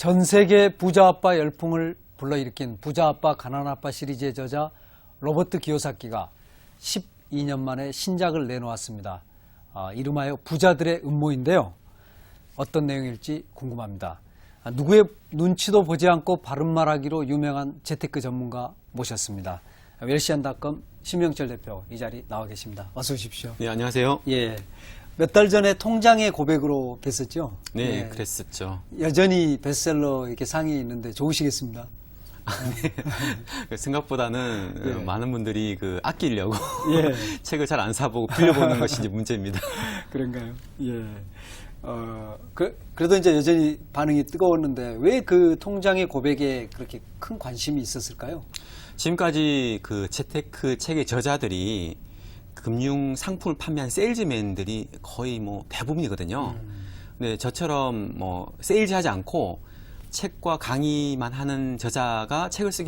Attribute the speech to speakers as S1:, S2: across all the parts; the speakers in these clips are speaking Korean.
S1: 전 세계 부자 아빠 열풍을 불러일으킨 부자 아빠 가난 아빠 시리즈의 저자 로버트 기요사키가 12년 만에 신작을 내놓았습니다. 이름하여 부자들의 음모인데요. 어떤 내용일지 궁금합니다. 누구의 눈치도 보지 않고 바른말하기로 유명한 재테크 전문가 모셨습니다. 웰시안닷컴 신명철 대표 이 자리 나와 계십니다. 어서 오십시오.
S2: 네, 안녕하세요.
S1: 예. 몇 달 전에 통장의 고백으로 뵀었죠?
S2: 네,
S1: 예.
S2: 그랬었죠.
S1: 여전히 베스트셀러 이렇게 상이 있는데 좋으시겠습니다.
S2: 네. 생각보다는
S1: 예.
S2: 많은 분들이 아끼려고
S1: 예.
S2: 책을 잘 안 사보고 빌려보는 것이 이제 문제입니다.
S1: 그런가요? 예. 그래도 이제 여전히 반응이 뜨거웠는데 왜 그 통장의 고백에 그렇게 큰 관심이 있었을까요?
S2: 지금까지 재테크 책의 저자들이 금융 상품을 판매한 세일즈맨들이 거의 대부분이거든요. 근데 저처럼 세일즈하지 않고 책과 강의만 하는 저자가 책을 쓴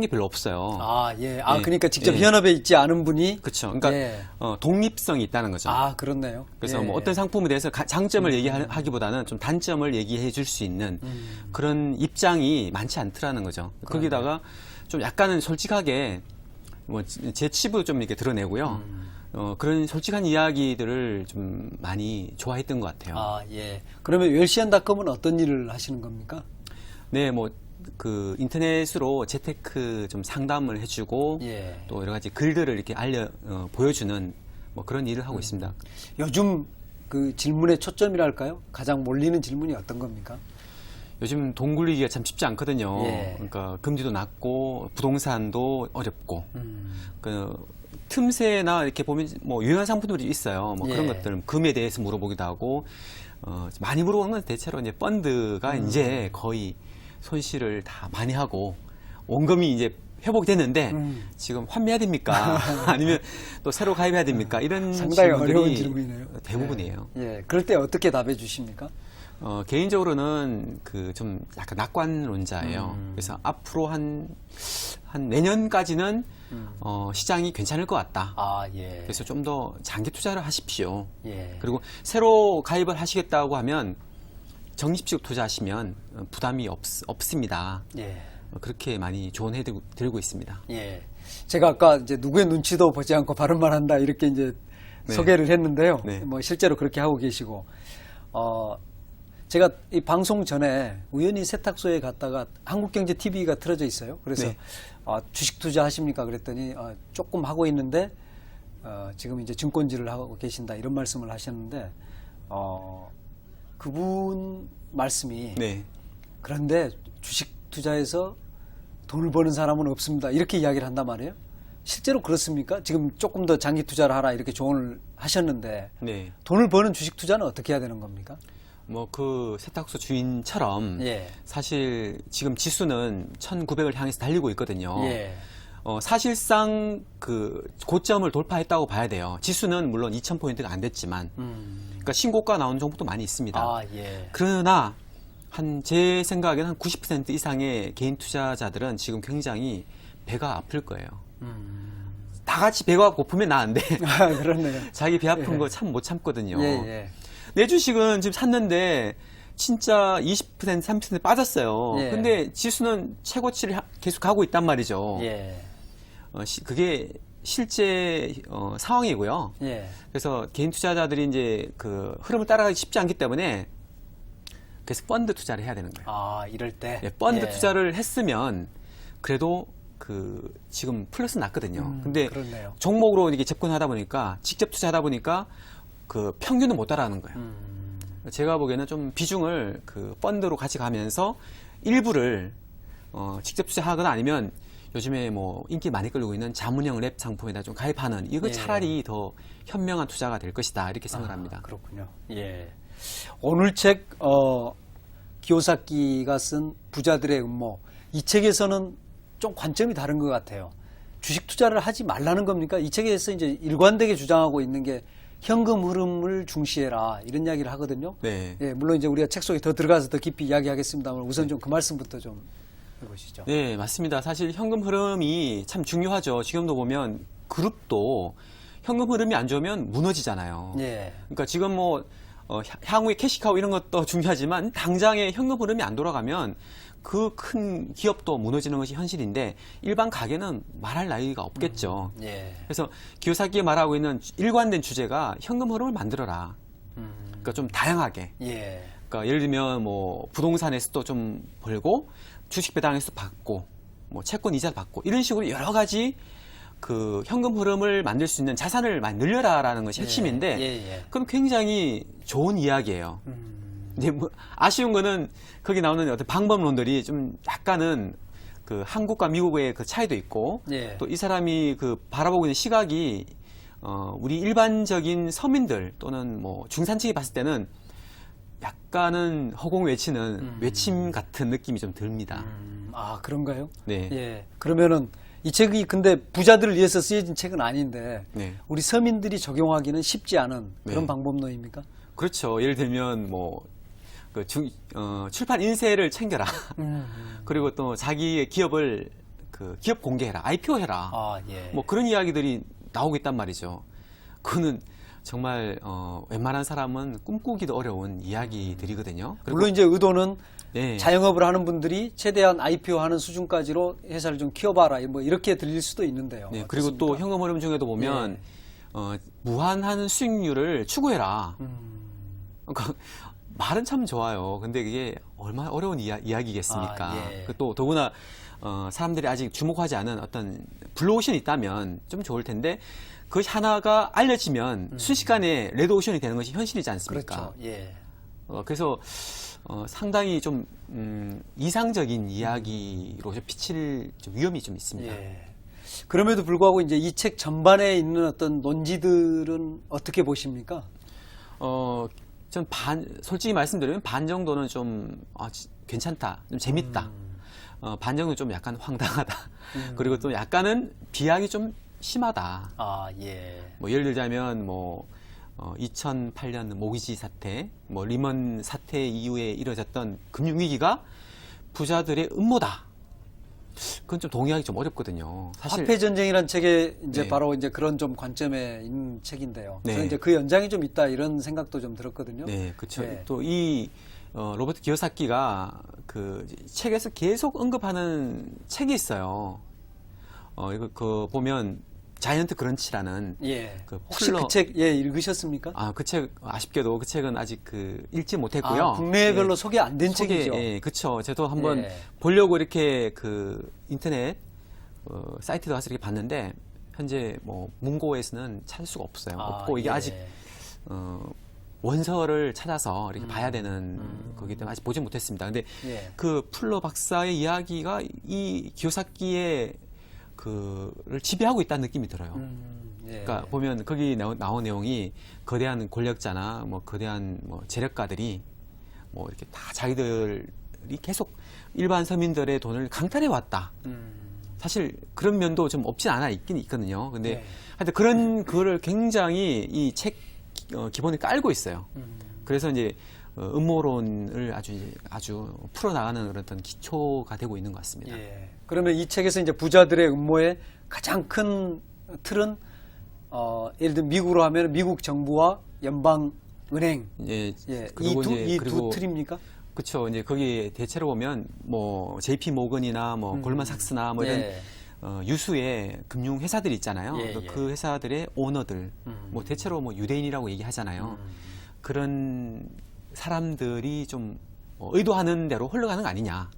S2: 게 별로 없어요.
S1: 예.
S2: 예.
S1: 그러니까 직접
S2: 예.
S1: 현업에 있지 않은 분이.
S2: 그렇죠. 그러니까
S1: 예.
S2: 독립성이 있다는 거죠.
S1: 그렇네요.
S2: 그래서
S1: 예.
S2: 어떤 상품에 대해서 장점을 얘기하기보다는 좀 단점을 얘기해 줄 수 있는 그런 입장이 많지 않더라는 거죠. 거기다가 좀 약간은 솔직하게 제 치부도 좀 이렇게 드러내고요. 그런 솔직한 이야기들을 좀 많이 좋아했던 것 같아요.
S1: 예. 그러면 웰시안닷컴은 어떤 일을 하시는 겁니까?
S2: 네, 인터넷으로 재테크 좀 상담을 해주고
S1: 예.
S2: 또 여러 가지 글들을 이렇게 보여주는 그런 일을 하고 있습니다.
S1: 요즘 그 질문의 초점이랄까요? 가장 몰리는 질문이 어떤 겁니까?
S2: 요즘 돈 굴리기가 참 쉽지 않거든요.
S1: 예.
S2: 그러니까 금리도 낮고 부동산도 어렵고 틈새나 이렇게 보면 유용한 상품들이 있어요. 그런
S1: 예.
S2: 것들 금에 대해서 물어보기도 하고 많이 물어보는 건 대체로 이제 펀드가 이제 거의 손실을 다 많이 하고 원금이 이제 회복이 됐는데 지금 환매해야 됩니까? 아니면 또 새로 가입해야 됩니까? 이런
S1: 상당히
S2: 질문들이
S1: 어려운 질문이네요.
S2: 대부분이에요.
S1: 예. 그럴 때 어떻게 답해 주십니까?
S2: 개인적으로는 좀 약간 낙관론자예요. 그래서 앞으로 한 내년까지는 시장이 괜찮을 것 같다.
S1: 예.
S2: 그래서 좀 더 장기 투자를 하십시오.
S1: 예.
S2: 그리고 새로 가입을 하시겠다고 하면 적립식 투자하시면 부담이 없습니다.
S1: 예.
S2: 그렇게 많이 조언해 드리고 있습니다.
S1: 예. 제가 아까 이제 누구의 눈치도 보지 않고 바른말 한다 이렇게 이제
S2: 네.
S1: 소개를 했는데요.
S2: 네.
S1: 실제로 그렇게 하고 계시고, 제가 이 방송 전에 우연히 세탁소에 갔다가 한국경제TV가 틀어져 있어요. 그래서
S2: 네.
S1: 주식 투자 하십니까? 그랬더니 조금 하고 있는데 지금 이제 증권지를 하고 계신다 이런 말씀을 하셨는데 그분 말씀이
S2: 네.
S1: 그런데 주식 투자에서 돈을 버는 사람은 없습니다. 이렇게 이야기를 한단 말이에요. 실제로 그렇습니까? 지금 조금 더 장기 투자를 하라 이렇게 조언을 하셨는데
S2: 네.
S1: 돈을 버는 주식 투자는 어떻게 해야 되는 겁니까?
S2: 세탁소 주인처럼
S1: 예.
S2: 사실 지금 지수는 1900을 향해서 달리고 있거든요.
S1: 예.
S2: 사실상 고점을 돌파했다고 봐야 돼요. 지수는 물론 2000포인트가 안 됐지만, 그러니까 신고가 나온 정보도 많이 있습니다.
S1: 예.
S2: 그러나 제 생각에는 한 90% 이상의 개인 투자자들은 지금 굉장히 배가 아플 거예요. 다 같이 배가 고프면 나은데
S1: 그렇네요.
S2: 자기 배 아픈
S1: 예.
S2: 거 참 못 참거든요.
S1: 예.
S2: 내 주식은 지금 샀는데 진짜 20% 30% 빠졌어요.
S1: 예.
S2: 근데 지수는 최고치를 계속 가고 있단 말이죠.
S1: 예.
S2: 그게 실제 상황이고요.
S1: 예.
S2: 그래서 개인 투자자들이 이제 흐름을 따라가기 쉽지 않기 때문에 그래서 펀드 투자를 해야 되는 거예요.
S1: 이럴 때.
S2: 펀드
S1: 예.
S2: 투자를 했으면 그래도 지금 플러스 났거든요. 근데
S1: 그렇네요.
S2: 종목으로 이게 접근하다 보니까 직접 투자하다 보니까 평균은 못 따라가는 거예요. 제가 보기에는 좀 비중을 펀드로 같이 가면서 일부를 직접 투자하거나 아니면 요즘에 인기 많이 끌고 있는 자문형 랩 상품에다 좀 가입하는 이거
S1: 예.
S2: 차라리 더 현명한 투자가 될 것이다 이렇게 생각합니다.
S1: 그렇군요. 예. 오늘 책 기요사키가 쓴 부자들의 음모 이 책에서는 좀 관점이 다른 것 같아요. 주식 투자를 하지 말라는 겁니까? 이 책에서 이제 일관되게 주장하고 있는 게 현금 흐름을 중시해라 이런 이야기를 하거든요.
S2: 네.
S1: 예, 물론 이제 우리가 책 속에 더 들어가서 더 깊이 이야기하겠습니다만 우선 좀 그 말씀부터 좀 해보시죠.
S2: 네, 맞습니다. 사실 현금 흐름이 참 중요하죠. 지금도 보면 그룹도 현금 흐름이 안 좋으면 무너지잖아요.
S1: 예.
S2: 그러니까 지금 향후에 캐시카우 이런 것도 중요하지만 당장의 현금 흐름이 안 돌아가면 그 큰 기업도 무너지는 것이 현실인데 일반 가게는 말할 나위가 없겠죠.
S1: 예.
S2: 그래서 기요사키가 말하고 있는 일관된 주제가 현금 흐름을 만들어라. 그러니까 좀 다양하게.
S1: 예.
S2: 그러니까 예를 들면 뭐 부동산에서도 좀 벌고 주식 배당에서도 받고 뭐 채권 이자 받고 이런 식으로 여러 가지 그 현금 흐름을 만들 수 있는 자산을 많이 늘려라라는 것이 핵심인데
S1: 예.
S2: 그럼 굉장히 좋은 이야기예요. 근데 뭐 아쉬운 거는 거기 나오는 어떤 방법론들이 좀 약간은 그 한국과 미국의 그 차이도 있고
S1: 예.
S2: 또 이 사람이 그 바라보고 있는 시각이 우리 일반적인 서민들 또는 뭐 중산층이 봤을 때는 약간은 허공 외치는 외침 같은 느낌이 좀 듭니다.
S1: 아, 그런가요?
S2: 네.
S1: 예. 그러면은 이 책이 근데 부자들을 위해서 쓰여진 책은 아닌데
S2: 네.
S1: 우리 서민들이 적용하기는 쉽지 않은 그런
S2: 네.
S1: 방법론입니까?
S2: 그렇죠. 예를 들면 뭐 그 출판 인쇄를 챙겨라. 그리고 또 자기의 기업을 그 기업 공개해라. IPO 해라.
S1: 아, 예.
S2: 뭐 그런 이야기들이 나오고 있단 말이죠. 그거는 정말 웬만한 사람은 꿈꾸기도 어려운 이야기들이거든요. 그리고
S1: 물론 이제 의도는
S2: 네.
S1: 자영업을 하는 분들이 최대한 IPO 하는 수준까지로 회사를 좀 키워봐라. 뭐 이렇게 들릴 수도 있는데요.
S2: 네, 그리고
S1: 어떻습니까?
S2: 또 현금 흐름 중에도 보면 무한한 수익률을 추구해라. 그러니까 말은 참 좋아요. 근데 그게 얼마나 어려운 이야기겠습니까?
S1: 아, 예.
S2: 또 더구나 사람들이 아직 주목하지 않은 어떤 블루오션이 있다면 좀 좋을 텐데 그것이 하나가 알려지면 순식간에 레드오션이 되는 것이 현실이지 않습니까?
S1: 그렇죠. 예.
S2: 그래서 상당히 좀 이상적인 이야기로 좀 비칠 좀 위험이 좀 있습니다.
S1: 예. 그럼에도 불구하고 이제 이 책 전반에 있는 어떤 논지들은 어떻게 보십니까?
S2: 전 솔직히 말씀드리면 반 정도는 좀 괜찮다, 좀 재밌다. 반 정도는 좀 약간 황당하다. 그리고 또 약간은 비약이 좀 심하다.
S1: 아, 예.
S2: 뭐 예를 들자면 뭐 2008년 모기지 사태, 뭐 리먼 사태 이후에 이뤄졌던 금융위기가 부자들의 음모다. 그건 좀 동의하기 좀 어렵거든요. 사실
S1: 화폐 전쟁이라는 책에 이제
S2: 네.
S1: 바로 이제 그런 좀 관점에 있는 책인데요.
S2: 네.
S1: 저는 이제 그 연장이 좀 있다 이런 생각도 좀 들었거든요.
S2: 네, 그렇죠.
S1: 네.
S2: 또 이 로버트 기요사키가 그 책에서 계속 언급하는 책이 있어요. 이거 그 보면 자이언트 그런치라는
S1: 예.
S2: 그
S1: 혹시
S2: 풀러-
S1: 그 책 예, 읽으셨습니까?
S2: 그 책 아쉽게도 그 책은 아직 읽지 못했고요.
S1: 국내에 별로
S2: 예.
S1: 소개 안 된 책이죠.
S2: 예, 그렇죠. 저도 한번
S1: 예.
S2: 보려고 이렇게 그 인터넷 사이트에 가서 이렇게 봤는데 현재 뭐 문고에서는 찾을 수가 없어요. 없고 이게
S1: 예.
S2: 아직 원서를 찾아서 이렇게 봐야 되는 거기 때문에 아직 보지 못했습니다. 근데
S1: 예.
S2: 그 풀러 bak사의 이야기가 이 기요사키의 그를 지배하고 있다는 느낌이 들어요.
S1: 예.
S2: 그러니까 보면 거기 나온 내용이 거대한 권력자나 뭐 거대한 뭐 재력가들이 뭐 이렇게 다 자기들이 계속 일반 서민들의 돈을 강탈해 왔다. 사실 그런 면도 좀 없진 않아 있긴 있거든요. 근데
S1: 네.
S2: 하여튼 그런 거를 굉장히 이 책 기본에 깔고 있어요. 그래서 이제 음모론을 아주 풀어나가는 그런 어떤 기초가 되고 있는 것 같습니다.
S1: 예. 그러면 이 책에서 이제 부자들의 음모의 가장 큰 틀은 예를 들면 미국으로 하면 미국 정부와 연방은행
S2: 예,
S1: 예.
S2: 그리고 이제
S1: 이 두
S2: 그리고
S1: 틀입니까?
S2: 그렇죠. 이제 거기 대체로 보면 뭐 JP 모건이나 뭐 골만삭스나 뭐 이런
S1: 예.
S2: 유수의 금융 회사들이 있잖아요.
S1: 예,
S2: 또
S1: 예.
S2: 그 회사들의 오너들, 뭐 대체로 뭐 유대인이라고 얘기하잖아요. 그런 사람들이 좀 의도하는 대로 흘러가는 거 아니냐.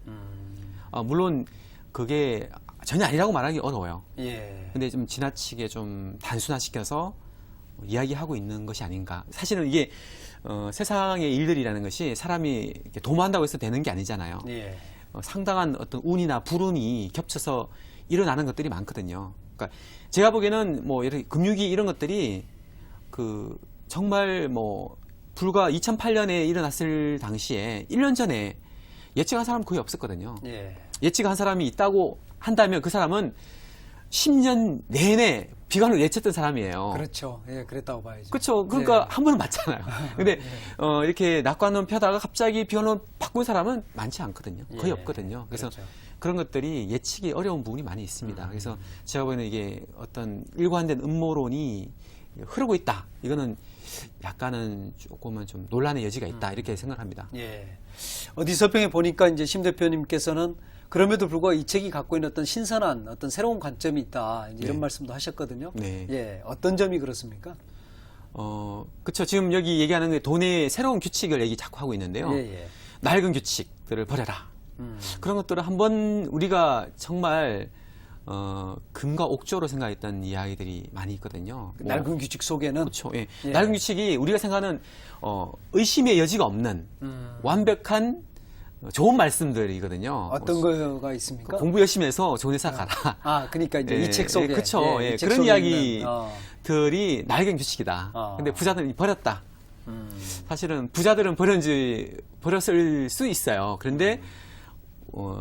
S2: 물론 그게 전혀 아니라고 말하기 어려워요.
S1: 예.
S2: 근데 좀 지나치게 좀 단순화시켜서 이야기하고 있는 것이 아닌가. 사실은 이게 세상의 일들이라는 것이 사람이 이렇게 도모한다고 해서 되는 게 아니잖아요.
S1: 예.
S2: 상당한 어떤 운이나 불운이 겹쳐서 일어나는 것들이 많거든요. 그러니까 제가 보기에는 뭐 이렇게 금융위기 이런 것들이 그 정말 뭐 불과 2008년에 일어났을 당시에 1년 전에 예측한 사람 거의 없었거든요.
S1: 예.
S2: 예측한 사람이 있다고 한다면 그 사람은 10년 내내 비관을 예측했던 사람이에요.
S1: 그렇죠. 예, 그랬다고 봐야죠.
S2: 그렇죠. 그러니까
S1: 예.
S2: 한 번은 맞잖아요. 근데 이렇게 낙관론 펴다가 갑자기 비관론 바꾼 사람은 많지 않거든요. 거의
S1: 예.
S2: 없거든요. 그래서
S1: 그렇죠.
S2: 그런 것들이 예측이 어려운 부분이 많이 있습니다. 그래서 제가 보기에는 이게 어떤 일관된 음모론이 흐르고 있다. 이거는 약간은 조금은 좀 논란의 여지가 있다 이렇게 생각합니다.
S1: 예. 어디 서평에 보니까 이제 심 대표님께서는 그럼에도 불구하고 이 책이 갖고 있는 어떤 신선한 어떤 새로운 관점이 있다 이제 이런
S2: 네.
S1: 말씀도 하셨거든요.
S2: 네.
S1: 예. 어떤 점이 그렇습니까?
S2: 그렇죠. 지금 여기 얘기하는 게 돈의 새로운 규칙을 얘기 자꾸 하고 있는데요.
S1: 예, 예.
S2: 낡은 규칙들을 버려라. 그런 것들을 한번 우리가 정말 금과 옥조로 생각했던 이야기들이 많이 있거든요.
S1: 그 낡은 규칙 속에는
S2: 그렇죠. 예.
S1: 예.
S2: 낡은 규칙이 우리가 생각하는 의심의 여지가 없는 완벽한 좋은 말씀들이거든요.
S1: 어떤 거가 있습니까?
S2: 공부 열심히 해서 좋은 회사 가라.
S1: 아, 그러니까 이제
S2: 예,
S1: 이 책 속에
S2: 그렇죠.
S1: 예,
S2: 예,
S1: 이책
S2: 그런
S1: 속에 있는,
S2: 이야기들이 낡은 규칙이다. 근데 부자들이 버렸다. 사실은 부자들은 버렸을 수 있어요. 그런데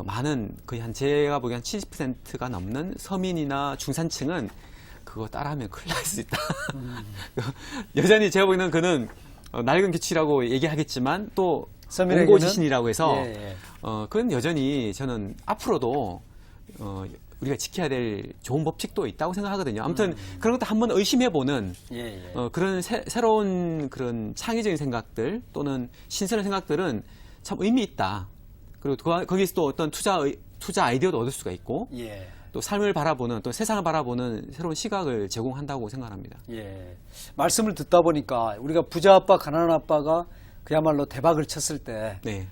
S2: 많은 거의 제가 보기엔 70%가 넘는 서민이나 중산층은 그거 따라하면 큰일 날 수 있다. 여전히 제가 보기에는 그는 낡은 규칙이라고 얘기하겠지만 또
S1: 서민에게는-
S2: 원고지신이라고 해서
S1: 예, 예.
S2: 그건 여전히 저는 앞으로도 우리가 지켜야 될 좋은 법칙도 있다고 생각하거든요. 아무튼 그런 것도 한번 의심해보는
S1: 예, 예.
S2: 그런 새로운 그런 창의적인 생각들 또는 신선한 생각들은 참 의미 있다. 그리고 거기서 또 어떤 투자 아이디어도 얻을 수가 있고
S1: 예.
S2: 또 삶을 바라보는 또 세상을 바라보는 새로운 시각을 제공한다고 생각합니다.
S1: 예. 말씀을 듣다 보니까 우리가 부자 아빠, 가난한 아빠가 그야말로 대박을 쳤을 때
S2: 네.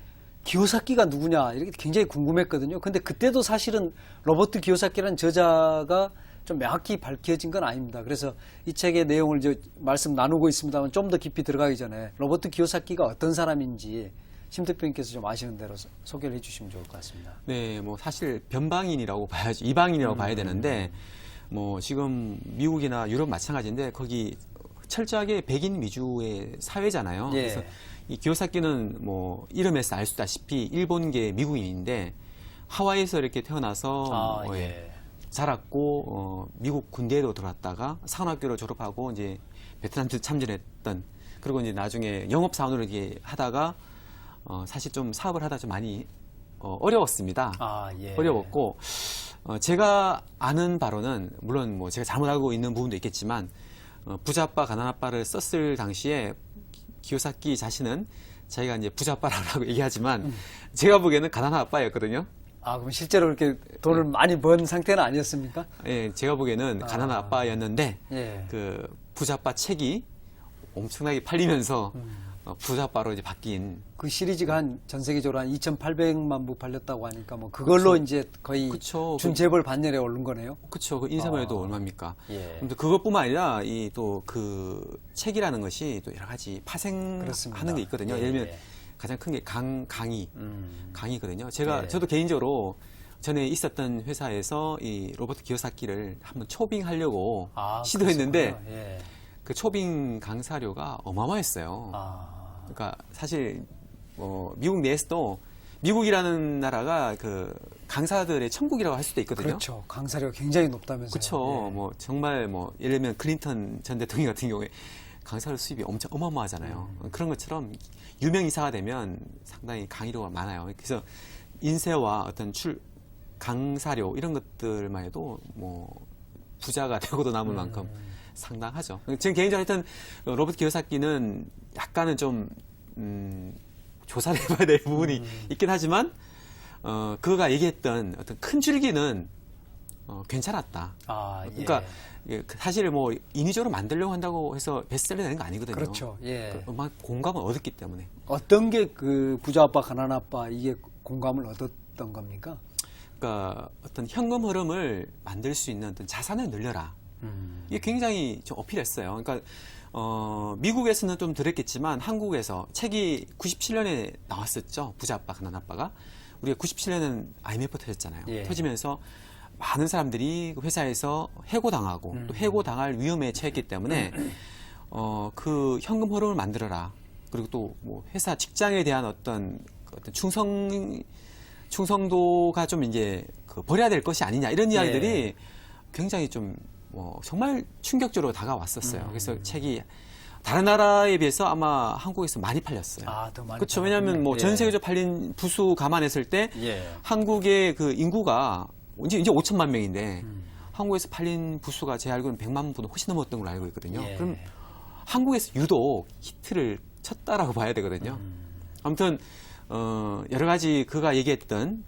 S1: 기요사키가 누구냐 이렇게 굉장히 궁금했거든요. 근데 그때도 사실은 로버트 기요사키라는 저자가 좀 명확히 밝혀진 건 아닙니다. 그래서 이 책의 내용을 이제 말씀 나누고 있습니다만 좀 더 깊이 들어가기 전에 로버트 기요사키가 어떤 사람인지 심 대표님께서 좀 아시는 대로 소개를 해주시면 좋을 것 같습니다.
S2: 네, 뭐 사실 변방인이라고 봐야지 이방인이라고 봐야 되는데 뭐 지금 미국이나 유럽 마찬가지인데 거기 철저하게 백인 위주의 사회잖아요.
S1: 예.
S2: 그래서 이 기요사키는 뭐 이름에서 알 수 있다시피 일본계 미국인인데 하와이에서 이렇게 태어나서
S1: 예.
S2: 자랐고 미국 군대에도 들어왔다가 산업학교를 졸업하고 이제 베트남 참전했던 그리고 이제 나중에 영업 사원으로 이렇게 하다가 사실 좀 사업을 하다 좀 많이 어려웠습니다.
S1: 아, 예.
S2: 어려웠고 제가 아는 바로는 물론 뭐 제가 잘못 알고 있는 부분도 있겠지만 부자 아빠 가난 아빠를 썼을 당시에 기요사키 자신은 자기가 이제 부자 아빠라고 얘기하지만 제가 보기에는 가난한 아빠였거든요.
S1: 아, 그럼 실제로 그렇게 돈을 많이 번 상태는 아니었습니까?
S2: 예, 제가 보기에는 가난한 아빠였는데
S1: 예.
S2: 그 부자 아빠 책이 엄청나게 팔리면서 부자 아빠로 이제 바뀐.
S1: 그 시리즈가 한 전 세계적으로 한 2,800만 부 팔렸다고 하니까 뭐 그걸로
S2: 그쵸.
S1: 이제 거의
S2: 그쵸.
S1: 준재벌 반열에 오른 거네요.
S2: 그렇죠. 그 인쇄물에도 얼마입니까?
S1: 예.
S2: 근데 그것뿐만 아니라 이 또 그 책이라는 것이 또 여러 가지 파생하는
S1: 그렇습니다.
S2: 게 있거든요.
S1: 예,
S2: 예를 들면
S1: 예.
S2: 가장 큰 게 강의거든요.
S1: 예.
S2: 저도 개인적으로 전에 있었던 회사에서 이 로버트 기요사키를 한번 초빙하려고 시도했는데
S1: 그렇구나. 예.
S2: 그 초빙 강사료가 어마어마했어요.
S1: 아,
S2: 그러니까 사실 미국 내에서도 미국이라는 나라가 그 강사들의 천국이라고 할 수도 있거든요.
S1: 그렇죠. 강사료가 굉장히 높다면서요.
S2: 그렇죠.
S1: 예.
S2: 뭐 정말 뭐 예를 들면 클린턴 전 대통령 같은 경우에 강사료 수입이 엄청 어마어마하잖아요. 그런 것처럼 유명 인사가 되면 상당히 강의료가 많아요. 그래서 인쇄와 어떤 강사료 이런 것들만 해도 뭐 부자가 되고도 남을 만큼 상당하죠. 지금 개인적으로 하여튼 로버트 기요사키는 약간은 좀 조사를 해봐야 될 부분이 있긴 하지만 그가 얘기했던 어떤 큰 줄기는 괜찮았다.
S1: 아, 예.
S2: 그러니까 사실 뭐 인위적으로 만들려고 한다고 해서 베스트셀러 되는 거 아니거든요.
S1: 그렇죠. 예.
S2: 막 공감을 얻었기 때문에.
S1: 어떤 게 그 부자 아빠, 가난 아빠 이게 공감을 얻었던 겁니까?
S2: 그러니까 어떤 현금 흐름을 만들 수 있는 어떤 자산을 늘려라. 이게 굉장히 좀 어필했어요. 그러니까 미국에서는 좀 덜했겠지만 한국에서 책이 97년에 나왔었죠. 부자 아빠, 가난 아빠가. 우리가 97년은 IMF 터졌잖아요.
S1: 예.
S2: 터지면서 많은 사람들이 그 회사에서 해고당하고 또 해고당할 위험에 처했기 때문에 그 현금 흐름을 만들어라. 그리고 또 뭐 회사 직장에 대한 어떤 충성도가 좀 이제 버려야 될 것이 아니냐 이런 이야기들이
S1: 예.
S2: 굉장히 좀 정말 충격적으로 다가왔었어요. 그래서 책이 다른 나라에 비해서 아마 한국에서 많이 팔렸어요.
S1: 아, 더 많이
S2: 그렇죠. 왜냐하면 뭐 전
S1: 예.
S2: 세계적으로 팔린 부수 감안했을 때
S1: 예.
S2: 한국의 그 인구가 이제 5천만 명인데 한국에서 팔린 부수가 제 알고는 100만 분 훨씬 넘었던 걸로 알고 있거든요.
S1: 예.
S2: 그럼 한국에서 유독 히트를 쳤다라고 봐야 되거든요. 아무튼 여러 가지 그가 얘기했던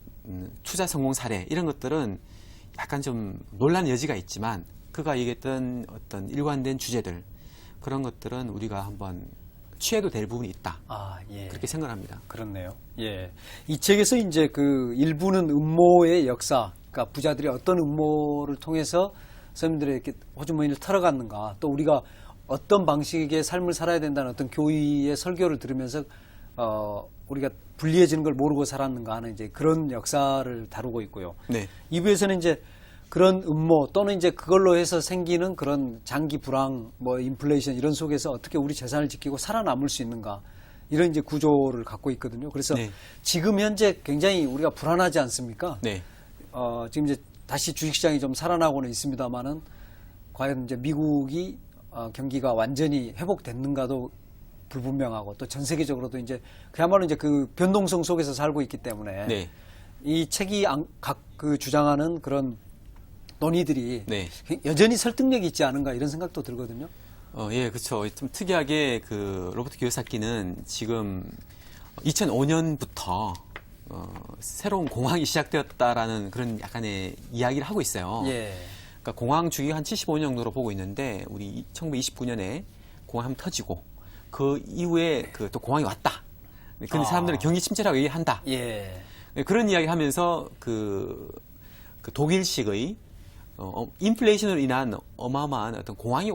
S2: 투자 성공 사례 이런 것들은 약간 좀 논란 여지가 있지만 그가 얘기했던 어떤 일관된 주제들 그런 것들은 우리가 한번 취해도 될 부분이 있다.
S1: 아, 예.
S2: 그렇게 생각합니다.
S1: 그렇네요. 예. 이 책에서 이제 그 일부는 음모의 역사, 그러니까 부자들이 어떤 음모를 통해서 서민들에게 호주머니를 털어갔는가, 또 우리가 어떤 방식의 삶을 살아야 된다는 어떤 교의의 설교를 들으면서 우리가 불리해지는 걸 모르고 살았는가 하는 이제 그런 역사를 다루고 있고요.
S2: 네.
S1: 2부에서는 이제 그런 음모 또는 이제 그걸로 해서 생기는 그런 장기 불황, 뭐 인플레이션 이런 속에서 어떻게 우리 재산을 지키고 살아남을 수 있는가 이런 이제 구조를 갖고 있거든요. 그래서
S2: 네.
S1: 지금 현재 굉장히 우리가 불안하지 않습니까?
S2: 네.
S1: 지금 이제 다시 주식시장이 좀 살아나고는 있습니다만은 과연 이제 미국이 경기가 완전히 회복됐는가도 불분명하고 또 전 세계적으로도 이제 그야말로 이제 그 변동성 속에서 살고 있기 때문에
S2: 네.
S1: 이 책이 각 그 주장하는 그런 논의들이
S2: 네.
S1: 여전히 설득력이 있지 않은가 이런 생각도 들거든요.
S2: 예, 그렇죠. 좀 특이하게 그 로버트 기요사키는 지금 2005년부터 새로운 공황이 시작되었다라는 그런 약간의 이야기를 하고 있어요.
S1: 예.
S2: 그러니까 공황 주기가 한 75년 정도로 보고 있는데 우리 1929년에 공황이 한번 터지고 그 이후에 그 또 공황이 왔다. 근데 사람들은 경기 침체라고 얘기한다.
S1: 예.
S2: 그런 이야기를 하면서 그 독일식의 인플레이션으로 인한 어마어마한 어떤 공황이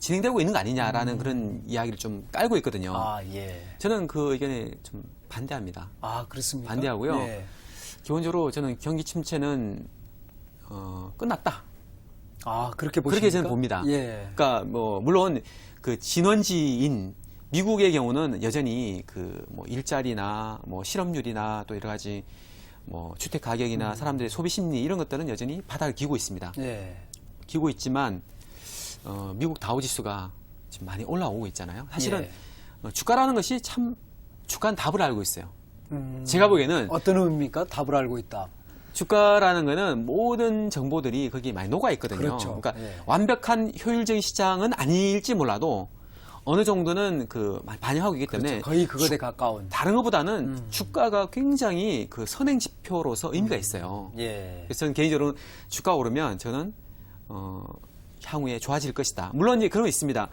S2: 진행되고 있는 거 아니냐라는 그런 이야기를 좀 깔고 있거든요.
S1: 아, 예.
S2: 저는 그 의견에 좀 반대합니다.
S1: 아, 그렇습니까?
S2: 반대하고요.
S1: 예.
S2: 기본적으로 저는 경기 침체는 끝났다.
S1: 아, 그렇게 보십니까?
S2: 그렇게 저는 봅니다.
S1: 예.
S2: 그러니까 뭐 물론 그 진원지인 미국의 경우는 여전히 그 뭐 일자리나 뭐 실업률이나 또 여러 가지 뭐 주택 가격이나 사람들의 소비 심리 이런 것들은 여전히 바닥을 기고 있습니다.
S1: 예.
S2: 기고 있지만 미국 다우 지수가 지금 많이 올라오고 있잖아요. 사실은 주가라는 것이 참 주가는 답을 알고 있어요. 제가 보기에는
S1: 어떤 의미입니까? 답을 알고 있다.
S2: 주가라는 거는 모든 정보들이 거기에 많이 녹아 있거든요.
S1: 그렇죠.
S2: 그러니까
S1: 예.
S2: 완벽한 효율적인 시장은 아닐지 몰라도 어느 정도는 그 많이 반영하고 있기 때문에
S1: 그렇죠. 거의 그것에 가까운.
S2: 다른 것보다는 주가가 굉장히 그 선행 지표로서 의미가 있어요.
S1: 예.
S2: 그래서 저는 개인적으로 주가 오르면 저는 향후에 좋아질 것이다. 물론 이제 그런 거 있습니다.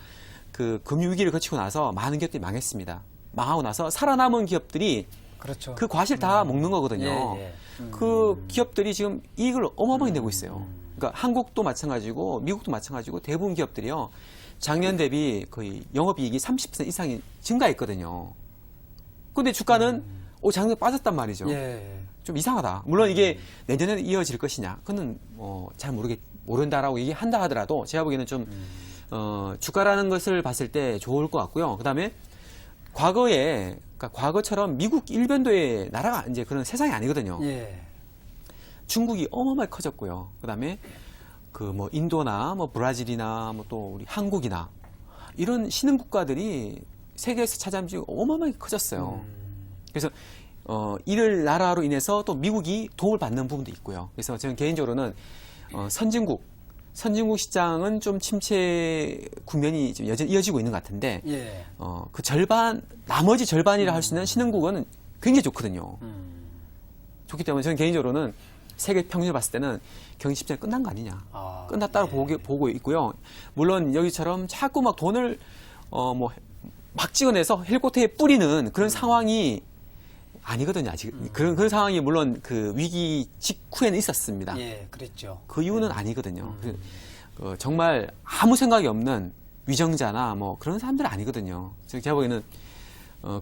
S2: 그 금융위기를 거치고 나서 많은 기업들이 망했습니다. 망하고 나서 살아남은 기업들이
S1: 그렇죠.
S2: 그 과실 다 먹는 거거든요.
S1: 예, 예.
S2: 그 기업들이 지금 이익을 어마어마하게 내고 있어요. 그러니까 한국도 마찬가지고 미국도 마찬가지고 대부분 기업들이요. 작년 대비 거의 영업이익이 30% 이상이 증가했거든요. 근데 주가는 작년에 빠졌단 말이죠.
S1: 예.
S2: 좀 이상하다. 물론 이게 내년에 이어질 것이냐. 그거는 뭐 잘 모른다라고 얘기한다 하더라도 제가 보기에는 좀 주가라는 것을 봤을 때 좋을 것 같고요. 그다음에 그러니까 과거처럼 미국 일변도의 나라가 이제 그런 세상이 아니거든요.
S1: 예.
S2: 중국이 어마어마하게 커졌고요. 그다음에 그 뭐 인도나 뭐 브라질이나 뭐 또 우리 한국이나 이런 신흥 국가들이 세계에서 차지하는 비중이 어마어마하게 커졌어요. 그래서 이를 나라로 인해서 또 미국이 도움을 받는 부분도 있고요. 그래서 저는 개인적으로는 선진국 시장은 좀 침체 국면이 좀 여전히 이어지고 있는 것 같은데
S1: 예.
S2: 그 나머지 절반이라 할 수 있는 신흥국은 굉장히 좋거든요. 좋기 때문에 저는 개인적으로는 세계 평균을 봤을 때는 경기 침체가 끝난 거 아니냐.
S1: 아,
S2: 끝났다고 보고 있고요. 물론 여기처럼 자꾸 막 돈을 막 찍어내서 헬코테에 뿌리는 그런 상황이 아니거든요. 아직 그런 상황이 물론 그 위기 직후에는 있었습니다.
S1: 예, 그랬죠.
S2: 그 이유는 아니거든요. 정말 아무 생각이 없는 위정자나 뭐 그런 사람들은 아니거든요. 제가 보기에는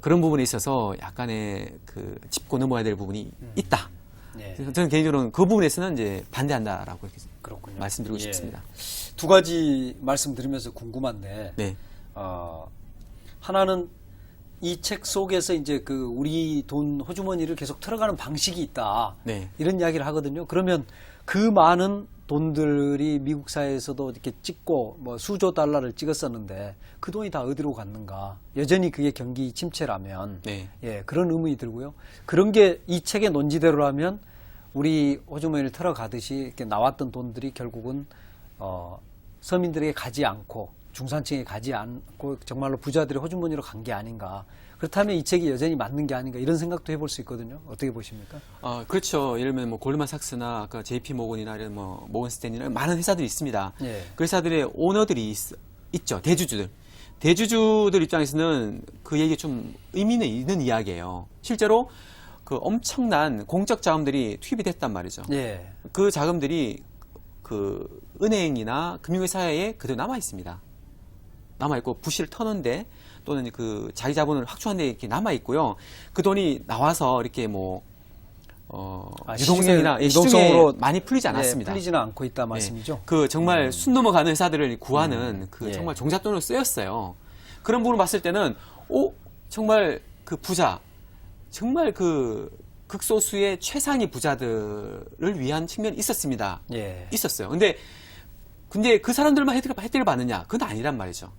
S2: 그런 부분에 있어서 약간의 그 짚고 넘어야 될 부분이 있다.
S1: 예.
S2: 그래서 저는 개인적으로는 그 부분에서는 이제 반대한다라고 이렇게
S1: 그렇군요.
S2: 말씀드리고
S1: 예.
S2: 싶습니다.
S1: 두 가지 말씀드리면서 궁금한데,
S2: 네,
S1: 하나는 이 책 속에서 이제 그 우리 돈 호주머니를 계속 털어가는 방식이 있다.
S2: 네.
S1: 이런 이야기를 하거든요. 그러면 그 많은 돈들이 미국 사회에서도 이렇게 찍고 뭐 수조 달러를 찍었었는데 그 돈이 다 어디로 갔는가? 여전히 그게 경기 침체라면
S2: 네.
S1: 예, 그런 의문이 들고요. 그런 게 이 책의 논지대로라면 우리 호주머니를 털어가듯이 이렇게 나왔던 돈들이 결국은 서민들에게 가지 않고 중산층에 가지 않고 정말로 부자들의 호주머니로 간 게 아닌가. 그렇다면 이 책이 여전히 맞는 게 아닌가 이런 생각도 해볼 수 있거든요. 어떻게 보십니까?
S2: 그렇죠. 예를 들면 뭐 골드만삭스나 아까 JP 모건이나 이런 뭐 모건 스탠리나 많은 회사들이 있습니다.
S1: 예.
S2: 그 회사들의 오너들이 있죠. 대주주들. 대주주들 입장에서는 그 얘기 좀 의미는 있는 이야기예요. 실제로 그 엄청난 공적 자금들이 투입이 됐단 말이죠.
S1: 예.
S2: 그 자금들이 그 은행이나 금융회사에 그대로 남아 있습니다. 남아 있고 부실을 터는데 또는 그 자기 자본을 확충하는 데 이렇게 남아 있고요. 그 돈이 나와서 이렇게 뭐 유동성이나 시중에 많이 풀리지 않았습니다.
S1: 풀리지는 않고 있다 말씀이죠.
S2: 그 정말 순 넘어가는 회사들을 구하는 그
S1: 예.
S2: 정말 종잣돈으로 쓰였어요. 그런 부분을 봤을 때는 정말 그 부자 정말 그 극소수의 최상위 부자들을 위한 측면이 있었습니다.
S1: 예.
S2: 있었어요. 근데 그 사람들만 혜택을 받느냐? 그건 아니란 말이죠.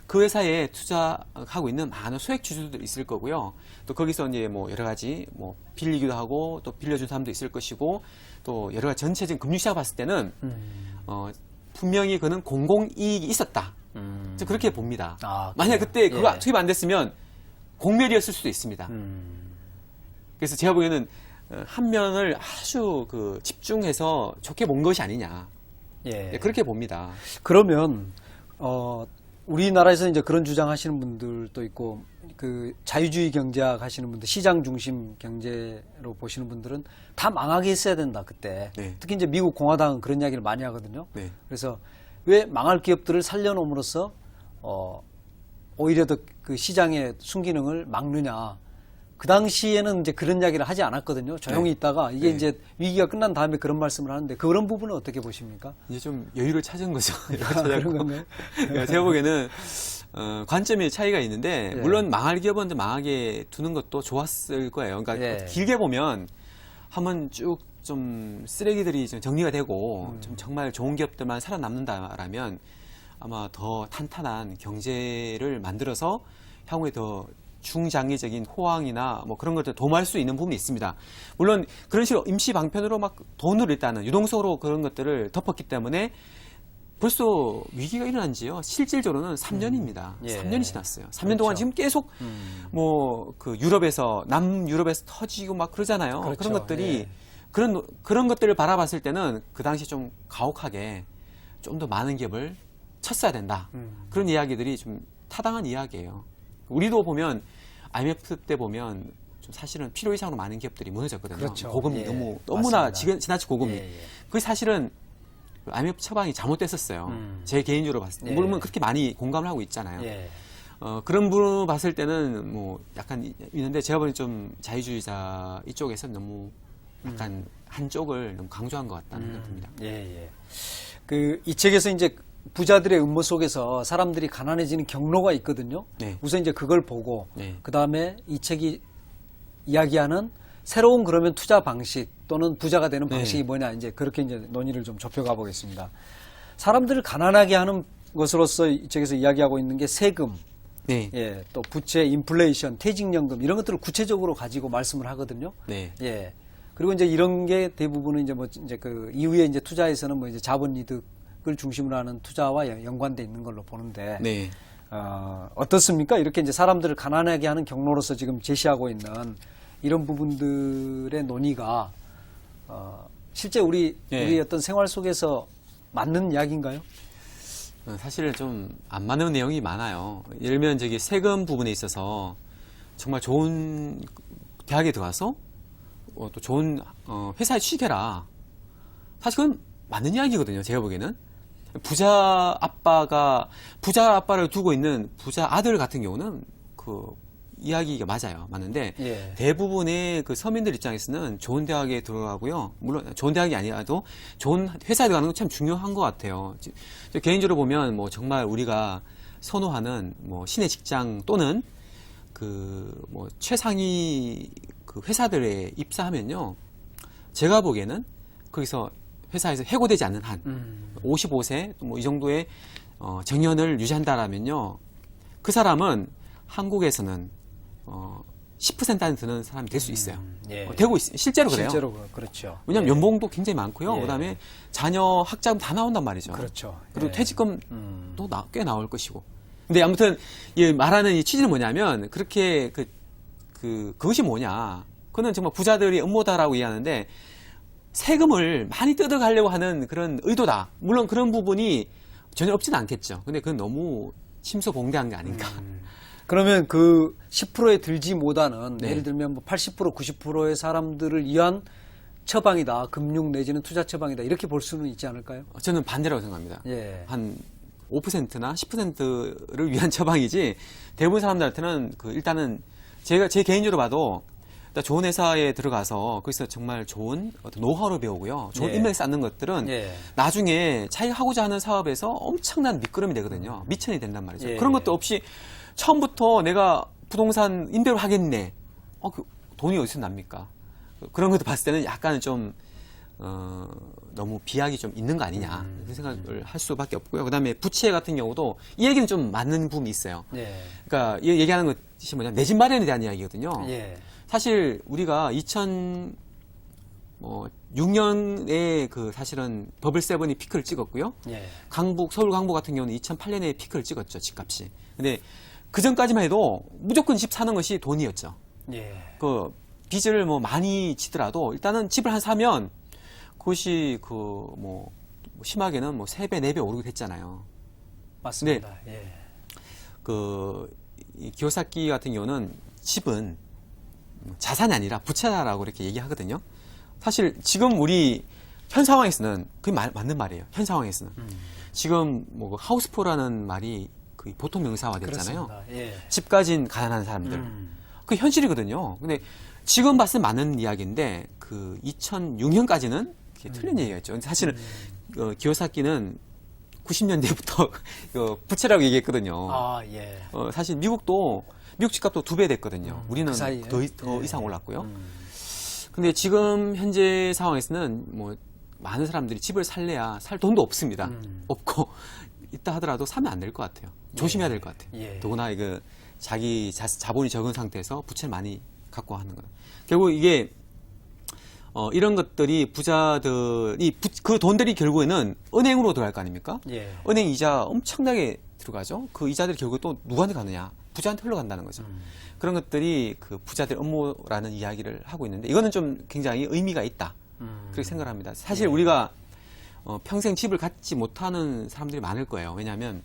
S2: 그 회사에 투자하고 있는 많은 소액 주주들이 있을 거고요. 또 거기서 이제 뭐 여러 가지 뭐 빌리기도 하고 또 빌려준 사람도 있을 것이고 또 여러 가지 전체적인 금융시장 봤을 때는 분명히 그는 공공이익이 있었다. 저 그렇게 봅니다. 만약 그때 그거 투입 안 됐으면 공멸이었을 수도 있습니다. 그래서 제가 보기에는 한 면을 아주 그 집중해서 좋게 본 것이 아니냐.
S1: 예.
S2: 그렇게 봅니다.
S1: 그러면 우리나라에서 이제 그런 주장하시는 분들도 있고 그 자유주의 경제학 하시는 분들, 시장 중심 경제로 보시는 분들은 다 망하게 했어야 된다 그때.
S2: 네.
S1: 특히 이제 미국 공화당은 그런 이야기를 많이 하거든요.
S2: 네.
S1: 그래서 왜 망할 기업들을 살려놓음으로써 오히려 더 그 시장의 순기능을 막느냐. 그 당시에는 이제 그런 이야기를 하지 않았거든요. 조용히 있다가 이게
S2: 네.
S1: 이제 위기가 끝난 다음에 그런 말씀을 하는데 그런 부분은 어떻게 보십니까?
S2: 이제 좀 여유를 찾은 거죠.
S1: 그런 건가요?
S2: 제가 보기에는 관점의 차이가 있는데
S1: 예.
S2: 물론 망할 기업은 이제 망하게 두는 것도 좋았을 거예요. 그러니까
S1: 예.
S2: 길게 보면 한번 쭉 좀 쓰레기들이 좀 정리가 되고 좀 정말 좋은 기업들만 살아남는다라면 아마 더 탄탄한 경제를 만들어서 향후에 더 중장기적인 호황이나 뭐 그런 것들 도모할 수 있는 부분이 있습니다. 물론 그런 식으로 임시 방편으로 막 돈을 일단은 유동성으로 그런 것들을 덮었기 때문에 벌써 위기가 일어난 지요. 실질적으로는 3년입니다.
S1: 예.
S2: 3년이 지났어요. 3년 동안
S1: 그렇죠.
S2: 지금 계속 뭐 그 유럽에서 남유럽에서 터지고 막 그러잖아요.
S1: 그렇죠.
S2: 그런 것들이
S1: 예.
S2: 그런 것들을 바라봤을 때는 그 당시 좀 가혹하게 좀 더 많은 기업을 쳤어야 된다. 그런 이야기들이 좀 타당한 이야기예요. 우리도 보면 IMF 때 보면 좀 사실은 필요 이상으로 많은 기업들이 무너졌거든요.
S1: 그렇죠.
S2: 고금리
S1: 예.
S2: 너무나
S1: 맞습니다.
S2: 지나치 고금리.
S1: 예, 예.
S2: 그게 사실은 IMF 처방이 잘못됐었어요. 제 개인적으로 봤을 때.
S1: 예.
S2: 물론 그렇게 많이 공감을 하고 있잖아요.
S1: 예.
S2: 그런 부분 봤을 때는 뭐 약간 있는데 제가 보기엔 좀 자유주의자 이쪽에서 너무 약간 한쪽을 너무 강조한 것 같다는 생각이 듭니다.
S1: 예, 예. 이 책에서 이제 부자들의 음모 속에서 사람들이 가난해지는 경로가 있거든요.
S2: 네.
S1: 우선 이제 그걸 보고,
S2: 네.
S1: 그 다음에 이 책이 이야기하는 새로운 그러면 투자 방식 또는 부자가 되는 방식이
S2: 네.
S1: 뭐냐, 이제 그렇게 이제 논의를 좀 좁혀가 보겠습니다. 사람들을 가난하게 하는 것으로서 이 책에서 이야기하고 있는 게 세금,
S2: 네.
S1: 예, 또 부채, 인플레이션, 퇴직연금 이런 것들을 구체적으로 가지고 말씀을 하거든요.
S2: 네.
S1: 예. 그리고 이제 이런 게 대부분은 이제 뭐 이제 그 이후에 이제 투자에서는 뭐 이제 자본 이득을 중심으로 하는 투자와 연관돼 있는 걸로 보는데
S2: 네.
S1: 어떻습니까? 이렇게 이제 사람들을 가난하게 하는 경로로서 지금 제시하고 있는 이런 부분들의 논의가 실제 우리 어떤 생활 속에서 맞는 이야기인가요?
S2: 사실 좀 안 맞는 내용이 많아요. 예를 들면 저기 세금 부분에 있어서 정말 좋은 대학에 들어가서 또 좋은 회사에 취직해라. 사실 그건 맞는 이야기거든요. 제가 보기에는 부자 아빠를 두고 있는 부자 아들 같은 경우는 그 이야기가 맞아요. 맞는데
S1: 예.
S2: 대부분의 그 서민들 입장에서는 좋은 대학에 들어가고요. 물론 좋은 대학이 아니라도 좋은 회사에 들어가는 건 참 중요한 것 같아요. 저 개인적으로 보면 뭐 정말 우리가 선호하는 뭐 신의 직장 또는 그 뭐 최상위 그 회사들에 입사하면요. 제가 보기에는 거기서 회사에서 해고되지 않는 한 55세 뭐 이 정도의 정년을 유지한다라면요. 그 사람은 한국에서는 10%안 드는 사람이 될 수 있어요.
S1: 예.
S2: 되고 실제로 그래요.
S1: 실제로 그렇죠.
S2: 왜냐하면
S1: 예.
S2: 연봉도 굉장히 많고요.
S1: 예.
S2: 그다음에 자녀 학자금 다 나온단 말이죠.
S1: 그렇죠.
S2: 그리고
S1: 예.
S2: 퇴직금도 꽤 나올 것이고. 근데 아무튼 이 말하는 이 취지는 뭐냐면 그렇게 그것이 뭐냐? 그거는 정말 부자들이 음모다라고 이해하는데 세금을 많이 뜯어가려고 하는 그런 의도다. 물론 그런 부분이 전혀 없지는 않겠죠. 근데 그건 너무 심소봉대한 게 아닌가.
S1: 그러면 그 10%에 들지 못하는
S2: 네.
S1: 예를 들면 뭐 80% 90%의 사람들을 위한 처방이다. 금융 내지는 투자 처방이다. 이렇게 볼 수는 있지 않을까요?
S2: 저는 반대라고 생각합니다.
S1: 예.
S2: 한 5%나 10%를 위한 처방이지 대부분 사람들한테는 일단은 제 개인적으로 봐도 일단 좋은 회사에 들어가서 거기서 정말 좋은 어떤 노하우를 배우고요. 좋은
S1: 예.
S2: 인맥을 쌓는 것들은
S1: 예.
S2: 나중에 자기가 하고자 하는 사업에서 엄청난 밑거름이 되거든요. 미천이 된단 말이죠.
S1: 예.
S2: 그런 것도 없이 처음부터 내가 부동산 임대를 하겠네. 돈이 어디서 납니까? 그런 것도 봤을 때는 약간은 좀 너무 비약이 좀 있는 거 아니냐 그 생각을 할 수밖에 없고요. 그다음에 부채 같은 경우도 이 얘기는 좀 맞는 부분이 있어요.
S1: 예.
S2: 그러니까 이 얘기하는 것이 뭐냐 내 집 마련에 대한 이야기거든요.
S1: 예.
S2: 사실 우리가 2006년에 사실은 버블 세븐이 피크를 찍었고요.
S1: 예.
S2: 서울 강북 같은 경우는 2008년에 피크를 찍었죠, 집값이. 근데 그 전까지만 해도 무조건 집 사는 것이 돈이었죠.
S1: 예.
S2: 빚을 많이 지더라도 일단은 집을 사면 그것이 심하게는 3배, 4배 오르게 됐잖아요.
S1: 맞습니다. 예.
S2: 이 기요사키 같은 경우는 집은 자산이 아니라 부채다라고 이렇게 얘기하거든요. 사실 지금 우리 현 상황에서는 그게 맞는 말이에요. 현 상황에서는. 지금 하우스포라는 말이 보통 명사화 됐잖아요.
S1: 그렇습니다. 예.
S2: 집 가진 가난한 사람들. 그게 현실이거든요. 근데 지금 봤을 때 맞는 이야기인데 2006년까지는 그게 틀린 얘기였죠. 근데 사실은 기요사키는 90년대부터 부채라고 얘기했거든요.
S1: 아, 예.
S2: 사실 미국 집값도 2배 됐거든요. 우리는
S1: 그 사이에.
S2: 더
S1: 예.
S2: 이상 올랐고요. 근데 지금 현재 상황에서는 많은 사람들이 집을 살래야 살 돈도 없습니다. 없고 있다 하더라도 사면 안 될 것 같아요. 조심해야 될 것 같아요.
S1: 예.
S2: 더구나 자기 자본이 적은 상태에서 부채를 많이 갖고 하는 거예요. 결국 이게 이런 것들이 부자들이 그 돈들이 결국에는 은행으로 들어갈 거 아닙니까?
S1: 예.
S2: 은행 이자 엄청나게 들어가죠. 그 이자들이 결국 또 누구한테 가느냐? 부자한테 흘러간다는 거죠. 그런 것들이 부자들 업무라는 이야기를 하고 있는데 이거는 좀 굉장히 의미가 있다. 그렇게 생각을 합니다. 사실 우리가 평생 집을 갖지 못하는 사람들이 많을 거예요. 왜냐하면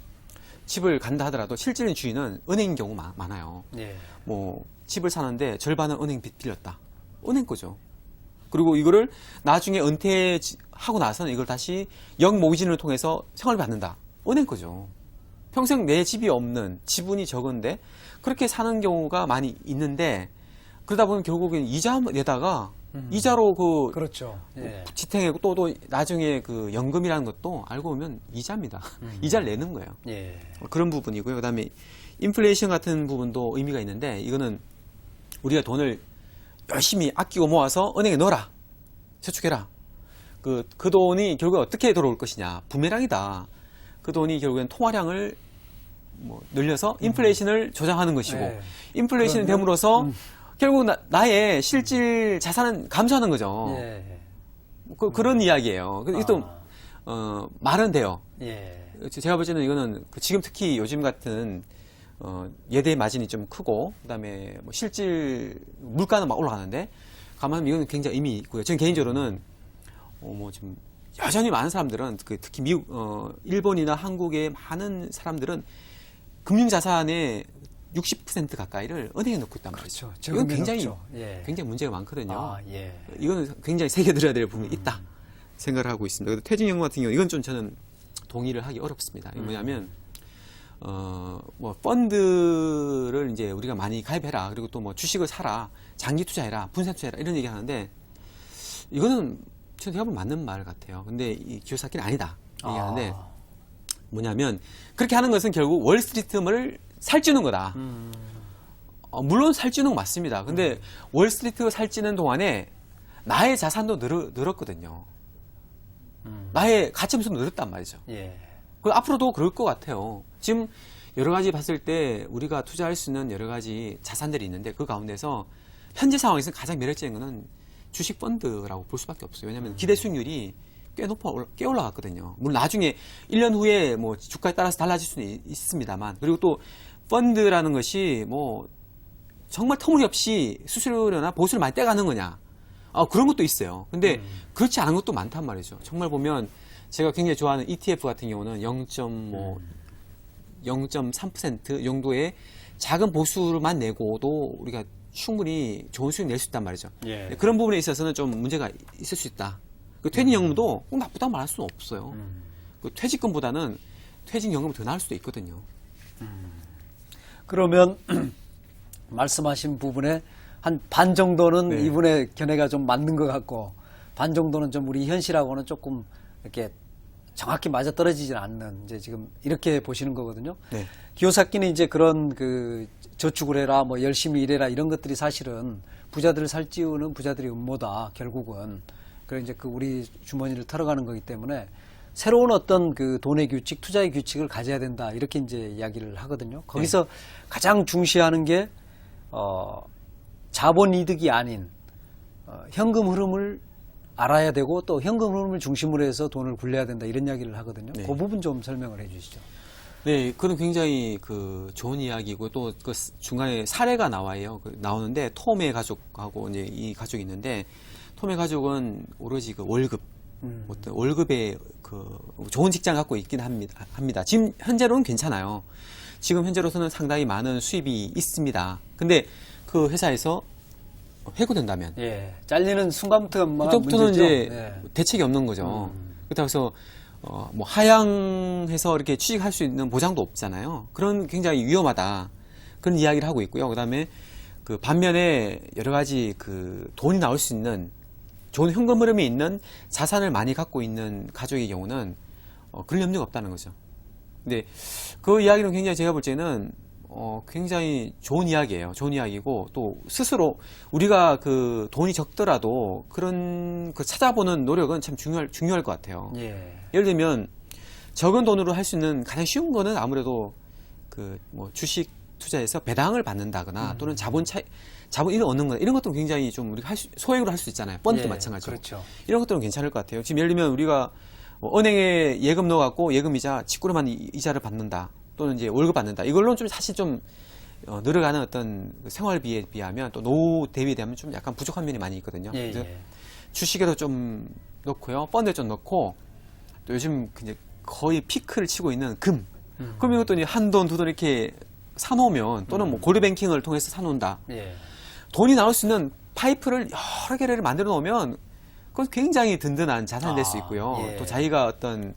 S2: 집을 간다 하더라도 실질적인 주인은 은행인 경우 많아요.
S1: 예.
S2: 집을 사는데 절반은 은행 빚 빌렸다. 은행 거죠. 그리고 이거를 나중에 은퇴하고 나서는 이걸 다시 영모기진을 통해서 생활을 받는다. 은행 거죠. 평생 내 집이 없는 지분이 적은데 그렇게 사는 경우가 많이 있는데 그러다 보면 결국엔 이자 내다가 이자로
S1: 그렇죠. 예.
S2: 지탱하고 또 나중에 연금이라는 것도 알고 보면 이자입니다. 이자를 내는 거예요.
S1: 예.
S2: 그런 부분이고요. 그다음에 인플레이션 같은 부분도 의미가 있는데 이거는 우리가 돈을 열심히 아끼고 모아서 은행에 넣어라. 저축해라. 그 돈이 결국에 어떻게 돌아올 것이냐. 부메랑이다. 그 돈이 결국엔 통화량을 늘려서 인플레이션을 조장하는 것이고
S1: 네.
S2: 인플레이션이
S1: 그러면,
S2: 됨으로써 결국 나의 실질 자산은 감소하는 거죠.
S1: 예.
S2: 그런 이야기예요. 근데 이것도 말은 돼요.
S1: 예.
S2: 제가 볼 때는 이거는 지금 특히 요즘 같은 예대 마진이 좀 크고 그다음에 실질 물가는 막 올라가는데 가만 이거는 굉장히 의미 있고요. 저는 개인적으로는 좀 여전히 많은 사람들은 특히 미국, 일본이나 한국의 많은 사람들은 금융 자산의 60% 가까이를 은행에 넣고 있단 말이죠.
S1: 그렇죠.
S2: 이건 굉장히
S1: 없죠. 예.
S2: 굉장히 문제가 많거든요.
S1: 아, 예.
S2: 이거는 굉장히 새겨들어야 될 부분이 있다 생각을 하고 있습니다. 그래도 퇴직연금 같은 경우 이건 좀 저는 동의를 하기 어렵습니다. 이게 뭐냐면 펀드를 이제 우리가 많이 가입해라. 그리고 또 주식을 사라. 장기 투자해라. 분산 투자해라. 이런 얘기 하는데 이거는 제가 보면 맞는 말 같아요. 근데 이 기요사키는 아니다. 얘기하는데 뭐냐면 그렇게 하는 것은 결국 월스트리트를 살찌는 거다. 물론 살찌는 건 맞습니다. 근데 월스트리트 살찌는 동안에 나의 자산도 늘었거든요. 나의 가치 점수도 늘었단 말이죠.
S1: 예.
S2: 앞으로도 그럴 것 같아요. 지금 여러 가지 봤을 때 우리가 투자할 수 있는 여러 가지 자산들이 있는데 그 가운데서 현재 상황에서 가장 매력적인 거는 주식 펀드라고 볼 수밖에 없어요. 왜냐하면 기대 수익률이 꽤 올라갔거든요. 물론 나중에 1년 후에 뭐 주가에 따라서 달라질 수는 있습니다만, 그리고 또 펀드라는 것이 뭐 정말 터무니없이 수수료나 보수를 많이 떼가는 거냐, 그런 것도 있어요. 근데 그렇지 않은 것도 많단 말이죠. 정말 보면 제가 굉장히 좋아하는 ETF 같은 경우는 0.3% 정도의 작은 보수만 내고도 우리가 충분히 좋은 수익 낼 수 있단 말이죠.
S1: 예.
S2: 그런 부분에 있어서는 좀 문제가 있을 수 있다. 그 퇴직연금도 꼭 나쁘다고 말할 수는 없어요. 그 퇴직금보다는 퇴직연금이 더 나을 수도 있거든요.
S1: 그러면 말씀하신 부분에 한 반 정도는
S2: 네.
S1: 이분의 견해가 좀 맞는 것 같고, 반 정도는 좀 우리 현실하고는 조금 이렇게 정확히 맞아 떨어지진 않는, 이제 지금 이렇게 보시는 거거든요.
S2: 네.
S1: 기요사키는 이제 그런 그 저축을 해라, 뭐 열심히 일해라, 이런 것들이 사실은 부자들을 살찌우는 부자들의 음모다, 결국은. 그래 이제 그 우리 주머니를 털어가는 거기 때문에 새로운 어떤 그 돈의 규칙, 투자의 규칙을 가져야 된다, 이렇게 이제 이야기를 하거든요. 거기서 가장 중시하는 게 자본 이득이 아닌 현금 흐름을 알아야 되고, 또 현금 흐름을 중심으로 해서 돈을 굴려야 된다, 이런 이야기를 하거든요.
S2: 네.
S1: 그 부분 좀 설명을 해주시죠.
S2: 네, 그건 굉장히 그 좋은 이야기고, 또 그 중간에 사례가 나와요. 나오는데 톰의 가족하고 이제 이 가족이 있는데, 톰의 가족은 오로지 그 월급, 어떤 월급에 그 좋은 직장 갖고 있긴 합니다. 지금 현재로는 괜찮아요. 지금 현재로서는 상당히 많은 수입이 있습니다. 근데 그 회사에서 해고된다면,
S1: 예, 잘리는 순간부터가
S2: 그때부터는
S1: 문제죠.
S2: 이제
S1: 예.
S2: 대책이 없는 거죠. 그렇다고 해서 뭐 하향해서 이렇게 취직할 수 있는 보장도 없잖아요. 그런 굉장히 위험하다, 그런 이야기를 하고 있고요. 그다음에 그 반면에 여러 가지 그 돈이 나올 수 있는 좋은 현금 흐름이 있는 자산을 많이 갖고 있는 가족의 경우는 그런 염려가 없다는 거죠. 근데 그 이야기는 굉장히 제가 볼 때는 굉장히 좋은 이야기예요. 좋은 이야기고, 또 스스로 우리가 그 돈이 적더라도 그런 그 찾아보는 노력은 참 중요할 것 같아요.
S1: 예.
S2: 예를 들면 적은 돈으로 할 수 있는 가장 쉬운 거는 아무래도 그 뭐 주식 투자에서 배당을 받는다거나 또는 자본을 얻는 거나, 이런 것들은 굉장히 좀 우리가 소액으로 할 수 있잖아요. 펀드도
S1: 예,
S2: 마찬가지로.
S1: 그렇죠.
S2: 이런 것들은 괜찮을 것 같아요. 지금 예를 들면 우리가 뭐 은행에 예금 넣어갖고 예금이자 직구로만 이자를 받는다, 또는 이제 월급 받는다. 이걸로는 좀 사실 좀 늘어가는 어떤 생활비에 비하면, 또 노후 대비에 비하면 좀 약간 부족한 면이 많이 있거든요.
S1: 예,
S2: 그래서
S1: 예.
S2: 주식에도 좀 넣고요, 펀드에 좀 넣고, 또 요즘 이제 거의 피크를 치고 있는 금. 그럼 이것도 이제 한 돈, 두 돈 이렇게 사놓으면, 또는 뭐 골드뱅킹을 통해서 사놓는다.
S1: 예.
S2: 돈이 나올 수 있는 파이프를 여러 개를 만들어 놓으면 그건 굉장히 든든한 자산이 될 수 있고요.
S1: 예.
S2: 또 자기가 어떤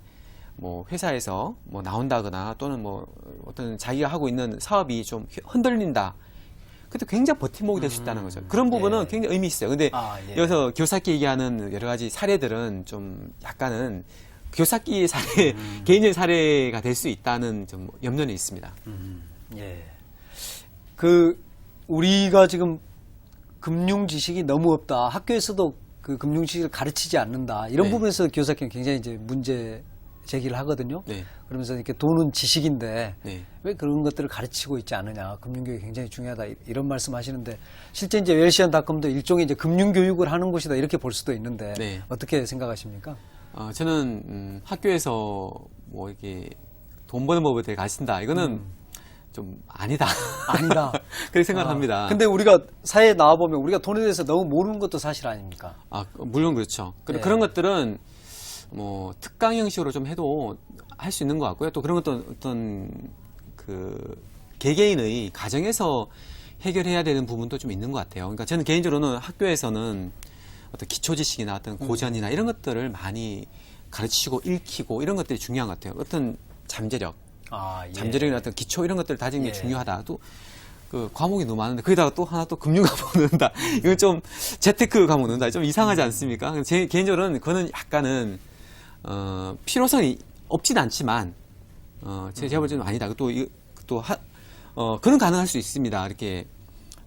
S2: 뭐 회사에서 뭐 나온다거나, 또는 뭐 어떤 자기가 하고 있는 사업이 좀 흔들린다, 그때 굉장히 버팀목이 될 수 있다는 거죠. 그런 부분은
S1: 예.
S2: 굉장히 의미 있어요. 근데
S1: 예.
S2: 여기서 기요사키 얘기하는 여러 가지 사례들은 좀 약간은 기요사키 사례, 개인적인 사례가 될 수 있다는 좀 염려는 있습니다.
S1: 예. 그 우리가 지금 금융 지식이 너무 없다, 학교에서도 그 금융 지식을 가르치지 않는다, 이런
S2: 네.
S1: 부분에서 기요사키는 굉장히 이제 문제 제기를 하거든요.
S2: 네.
S1: 그러면서 이렇게 돈은 지식인데
S2: 네.
S1: 왜 그런 것들을 가르치고 있지 않느냐, 금융교육이 굉장히 중요하다, 이런 말씀하시는데, 실제 이제 웰시안닷컴도 일종의 이제 금융교육을 하는 곳이다, 이렇게 볼 수도 있는데
S2: 네.
S1: 어떻게 생각하십니까?
S2: 저는 학교에서 뭐 이렇게 돈 버는 법을 되게 가르친다, 이거는 좀 아니다.
S1: 아니다.
S2: 그렇게 생각합니다.
S1: 근데 우리가 사회에 나와보면 우리가 돈에 대해서 너무 모르는 것도 사실 아닙니까?
S2: 물론 그렇죠.
S1: 네.
S2: 그런 것들은 뭐 특강 형식으로 좀 해도 할 수 있는 것 같고요. 또 그런 것도 어떤 그 개개인의 가정에서 해결해야 되는 부분도 좀 있는 것 같아요. 그러니까 저는 개인적으로는 학교에서는 어떤 기초 지식이나 어떤 고전이나 이런 것들을 많이 가르치고 읽히고, 이런 것들이 중요한 것 같아요. 어떤 잠재력,
S1: 예.
S2: 잠재력이나 어떤 기초, 이런 것들을 다지는 게
S1: 예.
S2: 중요하다. 또 그 과목이 너무 많은데 거기다가 또 하나 또 금융 과목 넣는다. 이건 좀 재테크 과목 넣는다. 좀 이상하지 않습니까? 제 개인적으로는 그거는 약간은 필요성이 없진 않지만 제가 볼 때는 아니다. 그는 가능할 수 있습니다. 이렇게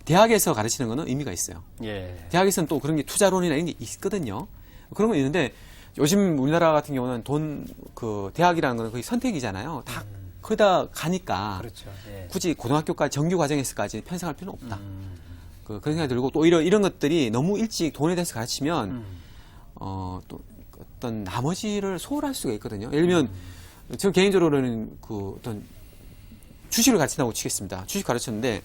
S2: 대학에서 가르치는 거는 의미가 있어요.
S1: 예.
S2: 대학에서는 또 그런 게 투자론이나 이런 게 있거든요. 그런 건 있는데, 요즘 우리나라 같은 경우는 대학이라는 건 거의 선택이잖아요. 다 거기다 가니까
S1: 그렇죠. 예.
S2: 굳이 고등학교까지 정규 과정에서까지 편성할 필요는 없다. 그런 생각이 들고 또 이런 것들이 너무 일찍 돈에 대해서 가르치면 또 어떤 나머지를 소홀할 수가 있거든요. 예를 들면 저 개인적으로는 그 어떤 주식을 가르친다고 치겠습니다. 주식 가르쳤는데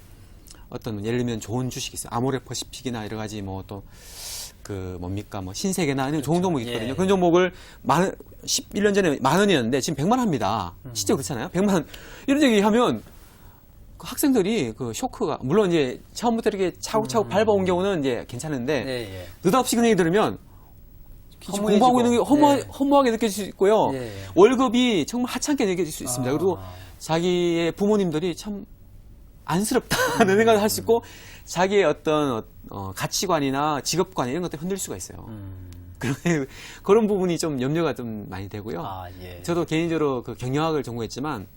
S2: 어떤 예를 들면 좋은 주식이 있어요. 아모레퍼시픽이나 여러 가지 뭐 또 그 뭡니까 뭐 신세계나 이런 좋은 종목이 있거든요.
S1: 예.
S2: 그런 종목을 11년 전에 10,000원이었는데 지금 100만 합니다. 실제 그렇잖아요. 100만 원. 이런 얘기 하면 그 학생들이 그 쇼크가 물론 이제 처음부터 이렇게 차곡차곡 밟아온 경우는 이제 괜찮은데
S1: 예, 예.
S2: 느닷없이 그런 얘기 들으면
S1: 허무해지고.
S2: 공부하고 있는 게 허무하게 느껴질 수 있고요.
S1: 예, 예.
S2: 월급이 정말 하찮게 느껴질 수 있습니다.
S1: 아.
S2: 그리고 자기의 부모님들이 참 안쓰럽다는 생각을 할 수 있고 자기의 어떤 가치관이나 직업관 이런 것들 흔들 수가 있어요. 그런 부분이 좀 염려가 좀 많이 되고요.
S1: 아, 예.
S2: 저도 개인적으로 그 경영학을 전공했지만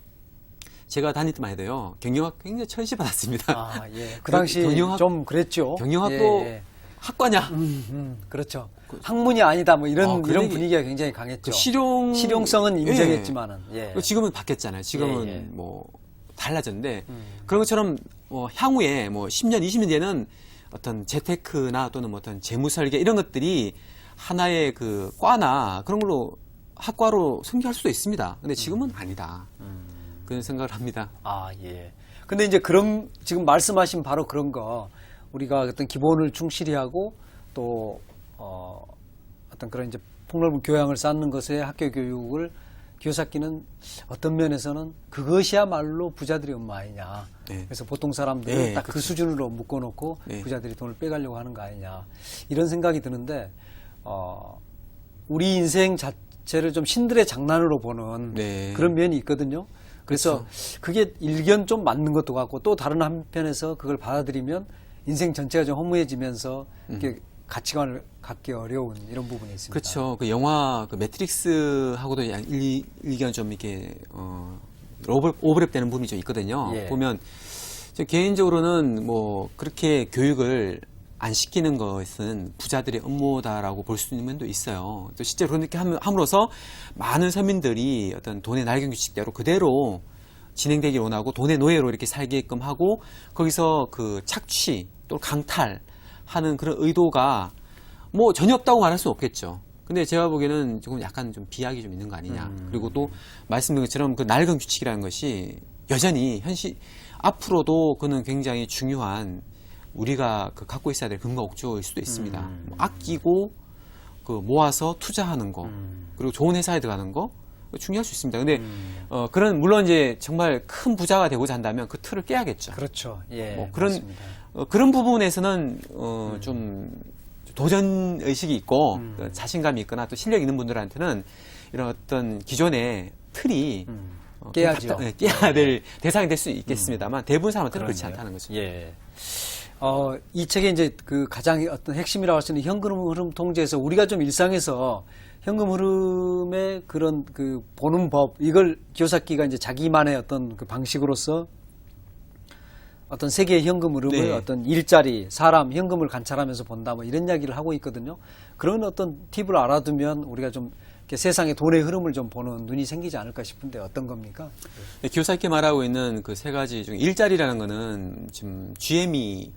S2: 제가 다닐 때만 해도요. 경영학 굉장히 천시받았습니다.
S1: 아, 예. 그 당시
S2: 경영학-
S1: 좀 그랬죠.
S2: 경영학도
S1: 예, 예.
S2: 학과냐?
S1: 그렇죠. 학문이 아니다 뭐 이런
S2: 그런 얘기-
S1: 분위기가 굉장히 강했죠.
S2: 그 실용성은
S1: 인정했지만은 예.
S2: 지금은 바뀌었잖아요. 지금은
S1: 예, 예.
S2: 뭐 달라졌는데 그런 것처럼 향후에 뭐 10년, 20년 뒤에는 어떤 재테크나 또는 뭐 어떤 재무 설계 이런 것들이 하나의 그 과나 그런 걸로 학과로 승계할 수도 있습니다. 근데 지금은 아니다. 그런 생각을 합니다.
S1: 아, 예. 근데 이제 그런, 지금 말씀하신 바로 그런 거, 우리가 어떤 기본을 충실히 하고, 또, 어떤 그런 이제 폭넓은 교양을 쌓는 것에 학교 교육을 교사끼는 어떤 면에서는 그것이야말로 부자들의 업무 아니냐.
S2: 네.
S1: 그래서 보통 사람들은
S2: 네,
S1: 딱 그 수준으로 묶어놓고
S2: 네.
S1: 부자들이 돈을 빼가려고 하는 거 아니냐. 이런 생각이 드는데, 우리 인생 자체를 좀 신들의 장난으로 보는
S2: 네.
S1: 그런 면이 있거든요. 그래서 그게 일견 좀 맞는 것도 같고 또 다른 한편에서 그걸 받아들이면 인생 전체가 좀 허무해지면서 이렇게 가치관을 갖기 어려운 이런 부분이 있습니다.
S2: 그렇죠. 그 영화 그 매트릭스하고도 일견 좀 이렇게 오버랩되는 부분이 좀 있거든요.
S1: 예.
S2: 보면 저 개인적으로는 뭐 그렇게 교육을 안 시키는 것은 부자들의 업무다라고 볼 수 있는 면도 있어요. 또 실제로 그렇게 함으로써 많은 서민들이 어떤 돈의 날개 규칙대로 그대로 진행되길 원하고 돈의 노예로 이렇게 살게끔 하고 거기서 그 착취 또 강탈하는 그런 의도가 뭐 전혀 없다고 말할 수는 없겠죠. 근데 제가 보기에는 조금 약간 좀 비약이 좀 있는 거 아니냐. 그리고 또 말씀드린 것처럼 그 낡은 규칙이라는 것이 여전히 앞으로도 그는 굉장히 중요한 우리가 그 갖고 있어야 될 근거 옥조일 수도 있습니다. 뭐 아끼고 그 모아서 투자하는 거 그리고 좋은 회사에 들어가는 거 중요할 수 있습니다. 근데 그런 물론 이제 정말 큰 부자가 되고자 한다면 그 틀을 깨야겠죠.
S1: 그렇죠. 예.
S2: 뭐 그런
S1: 맞습니다.
S2: 그런 부분에서는 좀 도전 의식이 있고 자신감이 있거나 또 실력 있는 분들한테는 이런 어떤 기존의 틀이
S1: 깨야죠.
S2: 깨야 될 대상이 될 수 있겠습니다만 대부분 사람한테는 그렇지
S1: 그렇네요.
S2: 않다는 거죠.
S1: 예. 이 책의 이제 그 가장 어떤 핵심이라고 할 수 있는 현금 흐름 통제에서 우리가 좀 일상에서 현금 흐름의 그런 그 보는 법, 이걸 교사끼가 이제 자기만의 어떤 그 방식으로서 어떤 세계의 현금 흐름을
S2: 네.
S1: 어떤 일자리, 사람, 현금을 관찰하면서 본다 뭐 이런 이야기를 하고 있거든요. 그런 어떤 팁을 알아두면 우리가 좀 이렇게 세상의 돈의 흐름을 좀 보는 눈이 생기지 않을까 싶은데 어떤 겁니까?
S2: 네, 교사께 말하고 있는 그 세 가지 중 일자리라는 거는 지금 GM이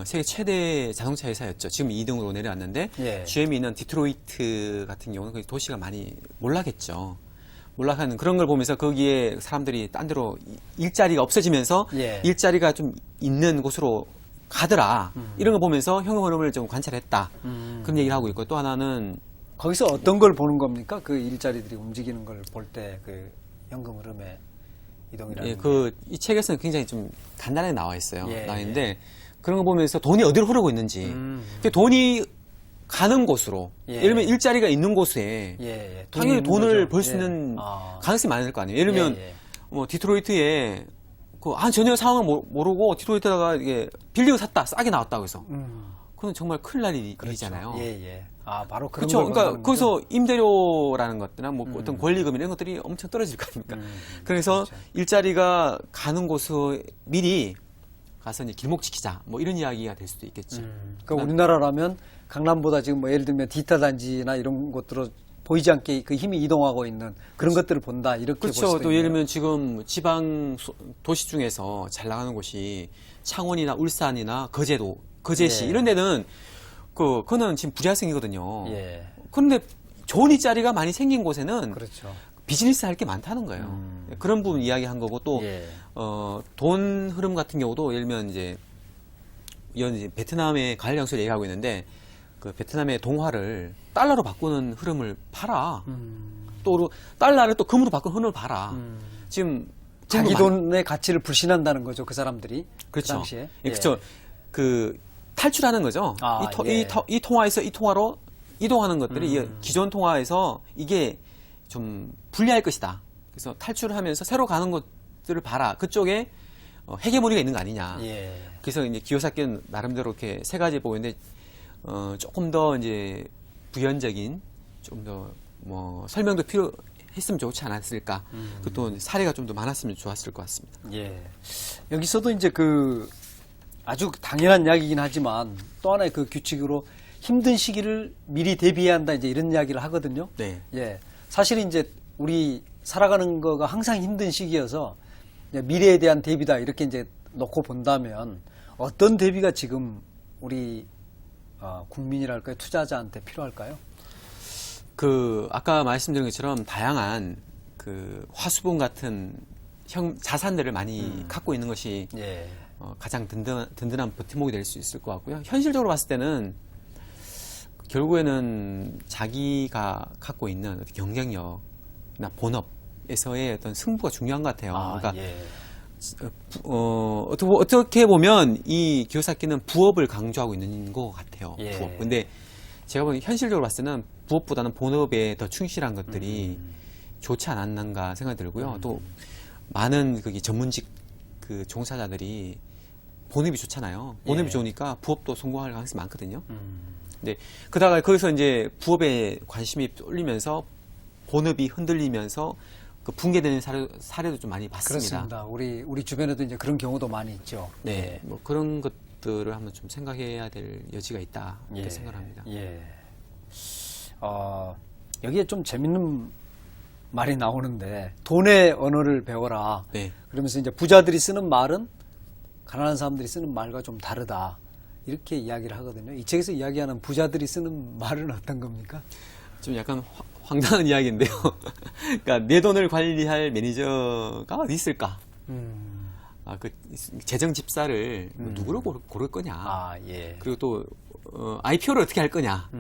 S2: 세계 최대 자동차 회사였죠. 지금 2등으로 내려왔는데
S1: 예.
S2: GM이 있는 디트로이트 같은 경우는 거기 도시가 많이 몰락했죠. 몰락하는 그런 걸 보면서 거기에 사람들이 딴 데로 일자리가 없어지면서
S1: 예.
S2: 일자리가 좀 있는 곳으로 가더라. 이런 거 보면서 현금 흐름을 좀 관찰했다. 그런 얘기를 하고 있고 또 하나는
S1: 거기서 어떤 걸 보는 겁니까? 그 일자리들이 움직이는 걸 볼 때 그 현금 흐름의 이동이라는
S2: 예,
S1: 게.
S2: 이 책에서는 굉장히 좀 간단하게 나와 있어요.
S1: 예,
S2: 나와 있는데 그런 거 보면서 돈이 어디로 흐르고 있는지. 그 돈이 가는 곳으로,
S1: 예.
S2: 예를 들면 일자리가 있는 곳에
S1: 예.
S2: 당연히
S1: 있는
S2: 돈을
S1: 거죠.
S2: 벌 수
S1: 예.
S2: 있는
S1: 아.
S2: 가능성이 많을 거 아니에요. 예를 들면
S1: 예, 예.
S2: 뭐 디트로이트에 전혀 상황을 모르고 디트로이트다가 이게 빌딩을 샀다, 싸게 나왔다고 해서 그건 정말 큰일 날 일이잖아요.
S1: 예. 아, 바로 그런
S2: 그렇죠.
S1: 걸
S2: 그러니까
S1: 본다는 거죠?
S2: 거기서 임대료라는 것들이나 뭐 어떤 권리금 이런 것들이 엄청 떨어질 거 아닙니까? 그래서
S1: 그렇죠.
S2: 일자리가 가는 곳을 미리 가서 이제 길목 지키자 뭐 이런 이야기가 될 수도 있겠죠.
S1: 그러니까 우리나라라면 강남보다 지금 뭐 예를 들면 디지털 단지나 이런 곳들로 보이지 않게 그 힘이 이동하고 있는 그런 것들을 본다 이렇게 볼
S2: 그렇죠.
S1: 수도
S2: 또
S1: 있네요.
S2: 예를 들면 지금 지방 도시 중에서 잘 나가는 곳이 창원이나 울산이나 거제시
S1: 예.
S2: 이런 데는 그거는 지금 부자생이거든요.
S1: 예.
S2: 그런데 좋은 일자리가 많이 생긴 곳에는
S1: 그렇죠.
S2: 비즈니스 할 게 많다는 거예요. 그런 부분 이야기한 거고 또
S1: 예.
S2: 돈 흐름 같은 경우도 예를 들면 이제 이런 이제 베트남의 가을 양수를 얘기하고 있는데 그 베트남의 동화를 달러로 바꾸는 흐름을 봐라. 또 달러를 또 금으로 바꾸는 흐름을 봐라. 지금
S1: 자기
S2: 금으로
S1: 돈의 가치를 불신한다는 거죠, 그 사람들이.
S2: 그렇죠.
S1: 그 당시에.
S2: 예, 그렇죠. 그 탈출하는 거죠.
S1: 아, 예.
S2: 이 통화에서 이 통화로 이동하는 것들이 이 기존 통화에서 이게 좀 불리할 것이다. 그래서 탈출을 하면서 새로 가는 것들을 봐라. 그쪽에 헤게모니가 있는 거 아니냐.
S1: 예.
S2: 그래서 이제 기요사키는 나름대로 이렇게 세 가지 보고 있는데 조금 더 이제 부연적인 좀 더 뭐 설명도 필요했으면 좋지 않았을까. 또 사례가 좀 더 많았으면 좋았을 것 같습니다.
S1: 예. 여기서도 이제 그 아주 당연한 이야기이긴 하지만 또 하나의 그 규칙으로 힘든 시기를 미리 대비해야 한다 이제 이런 이야기를 하거든요.
S2: 네.
S1: 예. 사실 이제 우리 살아가는 거가 항상 힘든 시기여서 미래에 대한 대비다 이렇게 이제 놓고 본다면 어떤 대비가 지금 우리 국민이랄까요? 투자자한테 필요할까요?
S2: 아까 말씀드린 것처럼 다양한 그 화수분 같은 자산들을 많이 갖고 있는 것이
S1: 예.
S2: 가장 든든한 버팀목이 될 수 있을 것 같고요. 현실적으로 봤을 때는 결국에는 자기가 갖고 있는 어떤 경쟁력이나 본업에서의 어떤 승부가 중요한 것 같아요. 그러니까
S1: 예.
S2: 어떻게 보면 이 기요사키는 부업을 강조하고 있는 것 같아요.
S1: 예.
S2: 부업. 근데 제가 보기엔 현실적으로 봤을 때는 부업보다는 본업에 더 충실한 것들이 좋지 않았는가 생각이 들고요. 또 많은 전문직 그 종사자들이 본업이 좋잖아요. 본업이
S1: 예.
S2: 좋으니까 부업도 성공할 가능성이 많거든요. 근데 그다가 거기서 이제 부업에 관심이 쏠리면서 본업이 흔들리면서 그 붕괴되는 사례도 좀 많이 봤습니다.
S1: 그렇습니다. 우리 주변에도 이제 그런 경우도 많이 있죠.
S2: 네, 뭐 그런 것들을 한번 좀 생각해야 될 여지가 있다 이렇게 생각합니다.
S1: 예. 여기에 좀 재밌는 말이 나오는데 돈의 언어를 배워라.
S2: 네.
S1: 그러면서 이제 부자들이 쓰는 말은 가난한 사람들이 쓰는 말과 좀 다르다. 이렇게 이야기를 하거든요. 이 책에서 이야기하는 부자들이 쓰는 말은 어떤 겁니까?
S2: 좀 약간 황당한 이야기인데요. 그러니까 내 돈을 관리할 매니저가 어디 있을까? 그 재정 집사를 누구를 고를 거냐?
S1: 예.
S2: 그리고 또 IPO를 어떻게 할 거냐?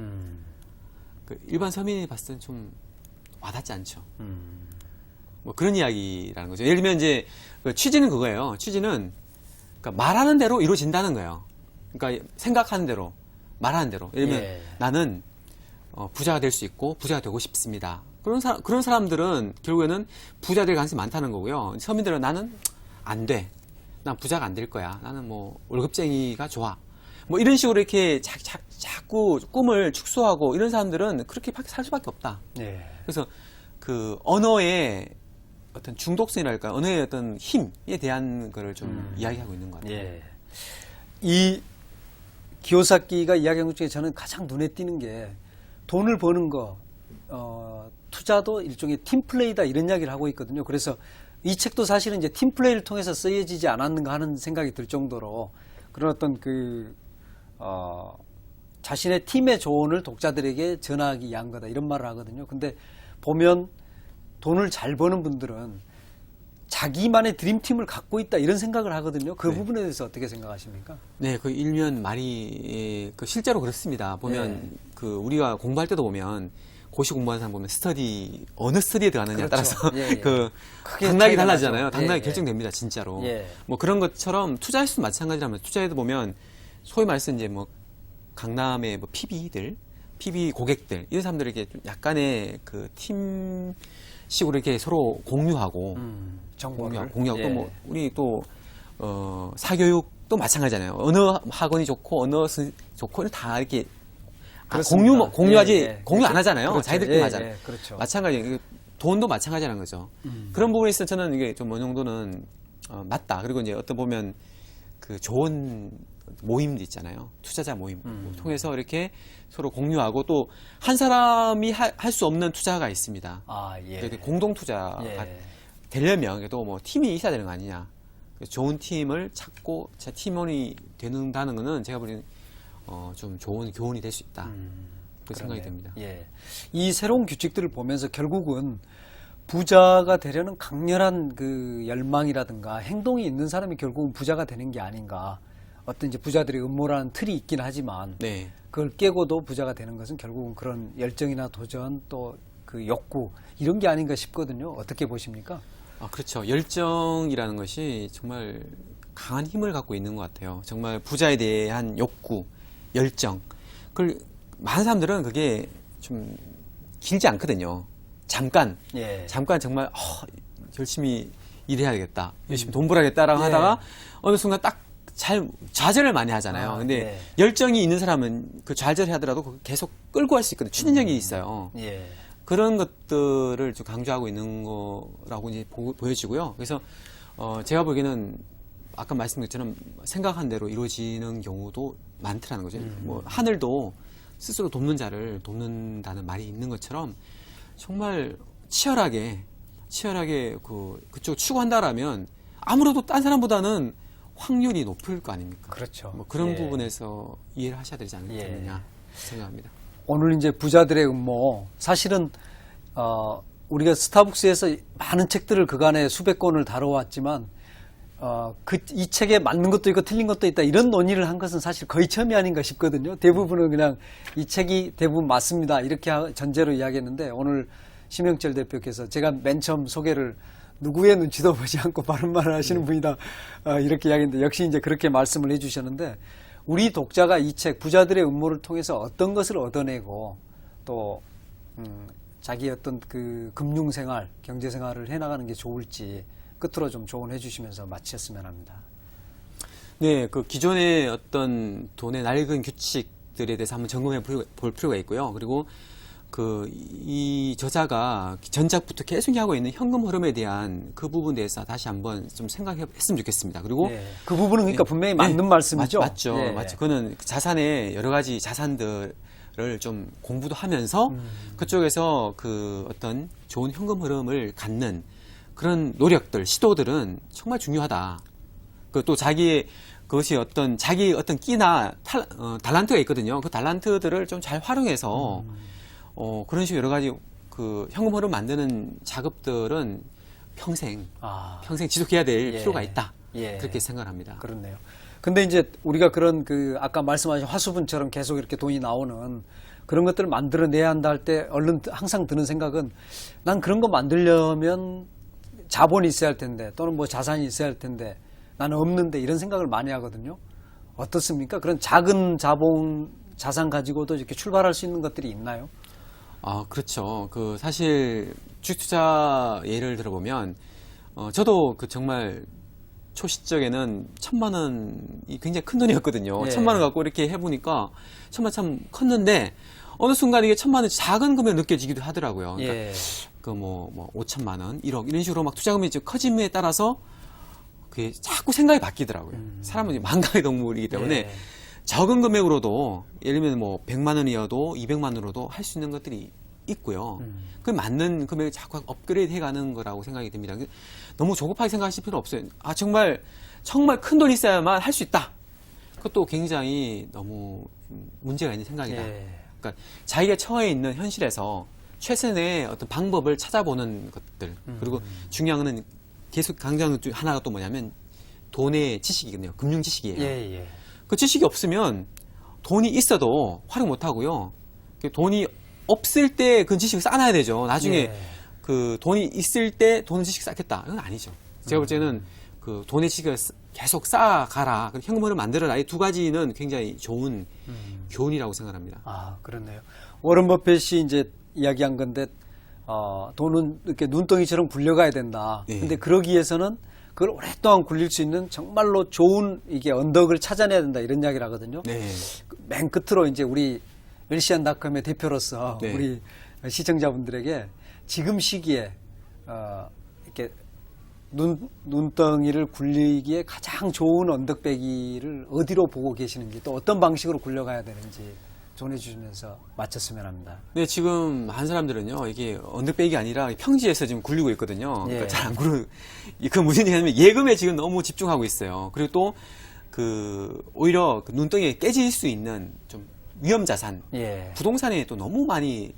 S2: 그 일반 서민이 봤을 때는 좀 와닿지 않죠. 뭐 그런 이야기라는 거죠. 예를 들면 이제 그 취지는 그거예요. 취지는 그러니까 말하는 대로 이루어진다는 거예요. 그러니까 생각하는 대로, 말하는 대로. 예를 들면
S1: 예.
S2: 나는 부자가 될 수 있고 부자가 되고 싶습니다. 그런 사람들은 결국에는 부자 될 가능성이 많다는 거고요. 서민들은 나는 안 돼. 난 부자가 안 될 거야. 나는 뭐 월급쟁이가 좋아. 뭐 이런 식으로 이렇게 자꾸 꿈을 축소하고 이런 사람들은 그렇게 살 수밖에 없다.
S1: 예.
S2: 그래서 그 언어의 어떤 중독성이랄까, 언어의 어떤 힘에 대한 거를 좀 이야기하고 있는 것 같아요.
S1: 예. 이 기요사키가 이야기한 것 중에 저는 가장 눈에 띄는 게 돈을 버는 거, 투자도 일종의 팀플레이다 이런 이야기를 하고 있거든요. 그래서 이 책도 사실은 이제 팀플레이를 통해서 쓰여지지 않았는가 하는 생각이 들 정도로 그런 어떤 자신의 팀의 조언을 독자들에게 전하기 위한 거다 이런 말을 하거든요. 근데 보면 돈을 잘 버는 분들은 자기만의 드림팀을 갖고 있다 이런 생각을 하거든요. 그 부분에 대해서 어떻게 생각하십니까?
S2: 네, 그 일면 말이 실제로 그렇습니다. 보면 우리가 공부할 때도 보면 고시 공부하는 사람 보면 어느 스터디에 들어가느냐에
S1: 그렇죠.
S2: 따라서
S1: 예, 예.
S2: 그 당락이 달라지잖아요.
S1: 나죠.
S2: 당락이
S1: 예,
S2: 결정됩니다, 진짜로.
S1: 예.
S2: 뭐 그런 것처럼 투자에서도 마찬가지라면 투자에도 보면 소위 말해서 이제 뭐 강남의 뭐 PB 고객들 이런 사람들에게 좀 약간의 그 팀식으로 이렇게 서로 공유하고
S1: 정보를
S2: 공유하고 또 뭐 우리 또 사교육도 마찬가지잖아요. 어느 학원이 좋고 어느 좋고 다 이렇게 공유하지 공유 안 하잖아요.
S1: 그렇죠.
S2: 자기들끼리 하잖아요.
S1: 예, 그렇죠.
S2: 마찬가지. 돈도 마찬가지라는 거죠. 그런 부분에 있어서 저는 이게 좀 어느 정도는 맞다. 그리고 이제 어떤 보면 그 좋은 모임도 있잖아요. 투자자 모임 통해서 이렇게 서로 공유하고 또 한 사람이 할 수 없는 투자가 있습니다.
S1: 아, 예.
S2: 이렇게 공동 투자가
S1: 예.
S2: 되려면 그래도 뭐 팀이 있어야 되는 거 아니냐. 좋은 팀을 찾고 제 팀원이 되는다는 거는 제가 보기에는 좀 좋은 교훈이 될 수 있다. 그 생각이
S1: 그러네요.
S2: 듭니다.
S1: 예. 이 새로운 규칙들을 보면서 결국은 부자가 되려는 강렬한 그 열망이라든가 행동이 있는 사람이 결국은 부자가 되는 게 아닌가. 어떤 이제 부자들의 음모라는 틀이 있긴 하지만
S2: 네.
S1: 그걸 깨고도 부자가 되는 것은 결국은 그런 열정이나 도전 또 그 욕구 이런 게 아닌가 싶거든요. 어떻게 보십니까?
S2: 아, 그렇죠. 열정이라는 것이 정말 강한 힘을 갖고 있는 것 같아요. 정말 부자에 대한 욕구, 열정. 그걸 많은 사람들은 그게 좀 길지 않거든요. 잠깐
S1: 예.
S2: 정말 열심히 일해야겠다, 열심히 돈 벌어야겠다라고
S1: 예.
S2: 하다가 어느 순간 딱 좌절을 많이 하잖아요.
S1: 아,
S2: 근데
S1: 예.
S2: 열정이 있는 사람은 그 좌절하더라도 그걸 계속 끌고 갈 수 있거든요. 추진력이 있어요.
S1: 예.
S2: 그런 것들을 좀 강조하고 있는 거라고 이제 보여지고요. 그래서 제가 보기에는 아까 말씀드린 것처럼 생각한 대로 이루어지는 경우도 많더라는 거죠. 뭐 하늘도 스스로 돕는 자를 돕는다는 말이 있는 것처럼 정말 치열하게 그쪽 추구한다라면 아무래도 딴 사람보다는 확률이 높을 거 아닙니까?
S1: 그렇죠.
S2: 뭐 그런
S1: 예.
S2: 부분에서 이해를 하셔야 되지 않겠느냐 생각합니다.
S1: 오늘 이제 부자들의 음모 사실은 우리가 스타벅스에서 많은 책들을 그간에 수백 권을 다뤄왔지만 이 책에 맞는 것도 있고 틀린 것도 있다 이런 논의를 한 것은 사실 거의 처음이 아닌가 싶거든요. 대부분은 그냥 이 책이 대부분 맞습니다 이렇게 전제로 이야기했는데 오늘 심영철 대표께서 제가 맨 처음 소개를 누구의 눈치도 보지 않고 바른 말을 하시는 분이다 이렇게 이야기했는데 역시 이제 그렇게 말씀을 해주셨는데 우리 독자가 이 책 부자들의 음모를 통해서 어떤 것을 얻어내고 또 자기 어떤 그 금융생활, 경제생활을 해나가는 게 좋을지 끝으로 좀 조언해 주시면서 마쳤으면 합니다.
S2: 네, 그 기존의 어떤 돈의 낡은 규칙들에 대해서 한번 점검해 볼 필요가 있고요. 그리고 이 저자가 전작부터 계속 하고 있는 현금 흐름에 대한 그 부분에 대해서 다시 한번 좀 생각했으면 좋겠습니다. 그리고
S1: 네, 그 부분은 그러니까 분명히 맞는 말씀이죠.
S2: 맞죠.
S1: 예.
S2: 맞죠. 그거는 자산의 여러 가지 자산들을 좀 공부도 하면서 그쪽에서 그 어떤 좋은 현금 흐름을 갖는 그런 노력들, 시도들은 정말 중요하다. 또 그것이 자기 어떤 끼나 달란트가 있거든요. 그 달란트들을 좀 잘 활용해서 그런 식으로 여러 가지 그 현금 흐름 만드는 작업들은 평생 지속해야 될
S1: 예.
S2: 필요가 있다.
S1: 예.
S2: 그렇게 생각합니다.
S1: 그렇네요. 근데 이제 우리가 그런 아까 말씀하신 화수분처럼 계속 이렇게 돈이 나오는 그런 것들을 만들어내야 한다 할 때 얼른 항상 드는 생각은 난 그런 거 만들려면 자본이 있어야 할 텐데 또는 뭐 자산이 있어야 할 텐데 나는 없는데 이런 생각을 많이 하거든요. 어떻습니까? 그런 작은 자산 가지고도 이렇게 출발할 수 있는 것들이 있나요?
S2: 아, 그렇죠. 사실 주식투자 예를 들어보면 저도 정말 초시적에는 1,000만 원이 굉장히 큰 돈이었거든요.
S1: 예.
S2: 1,000만 원 갖고 이렇게 해보니까 1,000만 원 참 컸는데 어느 순간 이게 1,000만 원이 작은 금액 느껴지기도 하더라고요. 그러니까
S1: 예.
S2: 5천만 원, 1억 이런 식으로 막 투자금이 커짐에 따라서 그게 자꾸 생각이 바뀌더라고요. 사람은 망각의 동물이기 때문에
S1: 예.
S2: 적은 금액으로도 예를 들면 100만 원이어도 200만 원으로도 할 수 있는 것들이 있고요. 그 맞는 금액을 자꾸 업그레이드 해가는 거라고 생각이 듭니다. 너무 조급하게 생각하실 필요 없어요. 정말 큰 돈이 있어야만 할 수 있다. 그것도 굉장히 너무 문제가 있는 생각이다.
S1: 예.
S2: 그러니까 자기가 처해 있는 현실에서 최선의 어떤 방법을 찾아보는 것들. 그리고 중요한 건 계속 강조하는 것 중 하나가 또 뭐냐면 돈의 지식이거든요. 금융 지식이에요.
S1: 예, 예.
S2: 그 지식이 없으면 돈이 있어도 활용 못 하고요. 돈이 없을 때 그 지식을 쌓아놔야 되죠. 나중에
S1: 예.
S2: 그 돈이 있을 때 돈 지식 쌓겠다. 이건 아니죠. 제가 볼 때는 그 돈의 지식을 계속 쌓아가라. 현금흐름 만들어라. 이 두 가지는 굉장히 좋은 교훈이라고 생각합니다.
S1: 아, 그렇네요. 워런 버핏이 이제 이야기한 건데, 돈은 이렇게 눈덩이처럼 굴려가야 된다.
S2: 예.
S1: 근데 그러기 위해서는 그걸 오랫동안 굴릴 수 있는 정말로 좋은 이게 언덕을 찾아내야 된다. 이런 이야기를 하거든요.
S2: 네.
S1: 맨 끝으로 이제 우리 웰시안닷컴의 대표로서
S2: 네.
S1: 우리 시청자분들에게 지금 시기에 이렇게 눈덩이를 굴리기에 가장 좋은 언덕배기를 어디로 보고 계시는지 또 어떤 방식으로 굴려가야 되는지 전해주시면서 마쳤으면 합니다.
S2: 네, 지금 한 사람들은요, 이게 언덕배기가 아니라 평지에서 지금 굴리고 있거든요.
S1: 예.
S2: 그러니까 잘 안 굴러, 그 무슨 얘기냐면 예금에 지금 너무 집중하고 있어요. 그리고 또, 오히려 그 눈덩이에 깨질 수 있는 좀 위험 자산,
S1: 예.
S2: 부동산에 또 너무 많이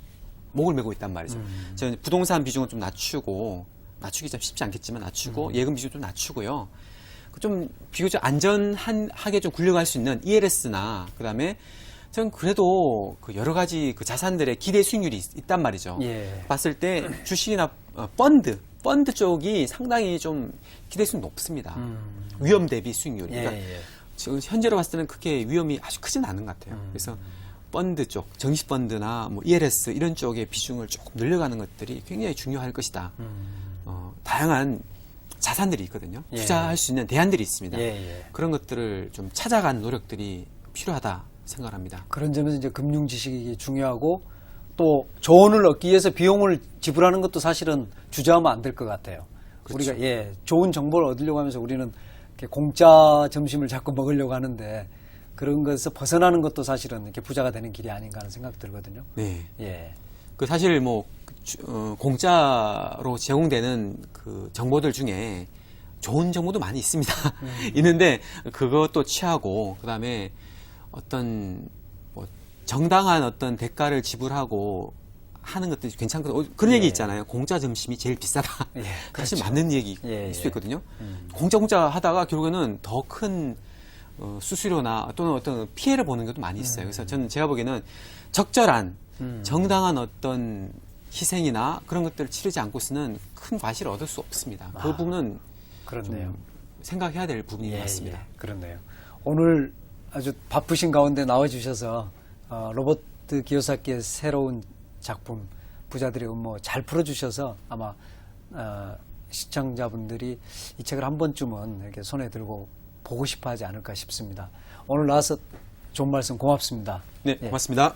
S2: 목을 메고 있단 말이죠. 저는 부동산 비중을 좀 낮추기 좀 쉽지 않겠지만 낮추고, 예금 비중 좀 낮추고요. 좀 비교적 안전하게 좀 굴려갈 수 있는 ELS나, 그 다음에 전 그래도 그 여러 가지 그 자산들의 기대 수익률이 있단 말이죠.
S1: 예.
S2: 봤을 때 주식이나 펀드 쪽이 상당히 좀 기대 수익 높습니다. 위험 대비 수익률이.
S1: 예,
S2: 그러니까
S1: 예.
S2: 지금 현재로 봤을 때는 그렇게 위험이 아주 크진 않은 것 같아요. 그래서 펀드 쪽, 정식 펀드나 뭐 ELS 이런 쪽의 비중을 조금 늘려가는 것들이 굉장히 중요할 것이다. 다양한 자산들이 있거든요.
S1: 예.
S2: 투자할 수 있는 대안들이 있습니다.
S1: 예, 예.
S2: 그런 것들을 좀 찾아가는 노력들이 필요하다 생각합니다.
S1: 그런 점에서 이제 금융 지식이 중요하고 또 조언을 얻기 위해서 비용을 지불하는 것도 사실은 주저하면 안 될 것 같아요.
S2: 그렇죠.
S1: 우리가 좋은 정보를 얻으려고 하면서 우리는 이렇게 공짜 점심을 자꾸 먹으려고 하는데 그런 것에서 벗어나는 것도 사실은 이렇게 부자가 되는 길이 아닌가 하는 생각 들거든요.
S2: 네.
S1: 예.
S2: 그 사실 뭐 공짜로 제공되는 그 정보들 중에 좋은 정보도 많이 있습니다. 있는데 그것도 취하고 그다음에 어떤 뭐 정당한 어떤 대가를 지불하고 하는 것들이 괜찮거든요. 그런 얘기 있잖아요. 공짜 점심이 제일 비싸다.
S1: 예,
S2: 사실
S1: 그렇죠.
S2: 맞는 얘기일
S1: 예,
S2: 수도
S1: 예.
S2: 있거든요. 공짜 하다가 결국에는 더 큰 수수료나 또는 어떤 피해를 보는 것도 많이 있어요. 그래서 저는 제가 보기에는 적절한 정당한 어떤 희생이나 그런 것들을 치르지 않고서는 큰 과실을 얻을 수 없습니다. 그 부분은
S1: 그렇네요.
S2: 좀 생각해야 될 부분인 것 같습니다.
S1: 예, 그렇네요. 오늘 아주 바쁘신 가운데 나와주셔서 로버트 기요사키의 새로운 작품 부자들의 음모 잘 풀어주셔서 아마 시청자분들이 이 책을 한 번쯤은 이렇게 손에 들고 보고 싶어하지 않을까 싶습니다. 오늘 나와서 좋은 말씀 고맙습니다.
S2: 네,
S1: 예.
S2: 고맙습니다.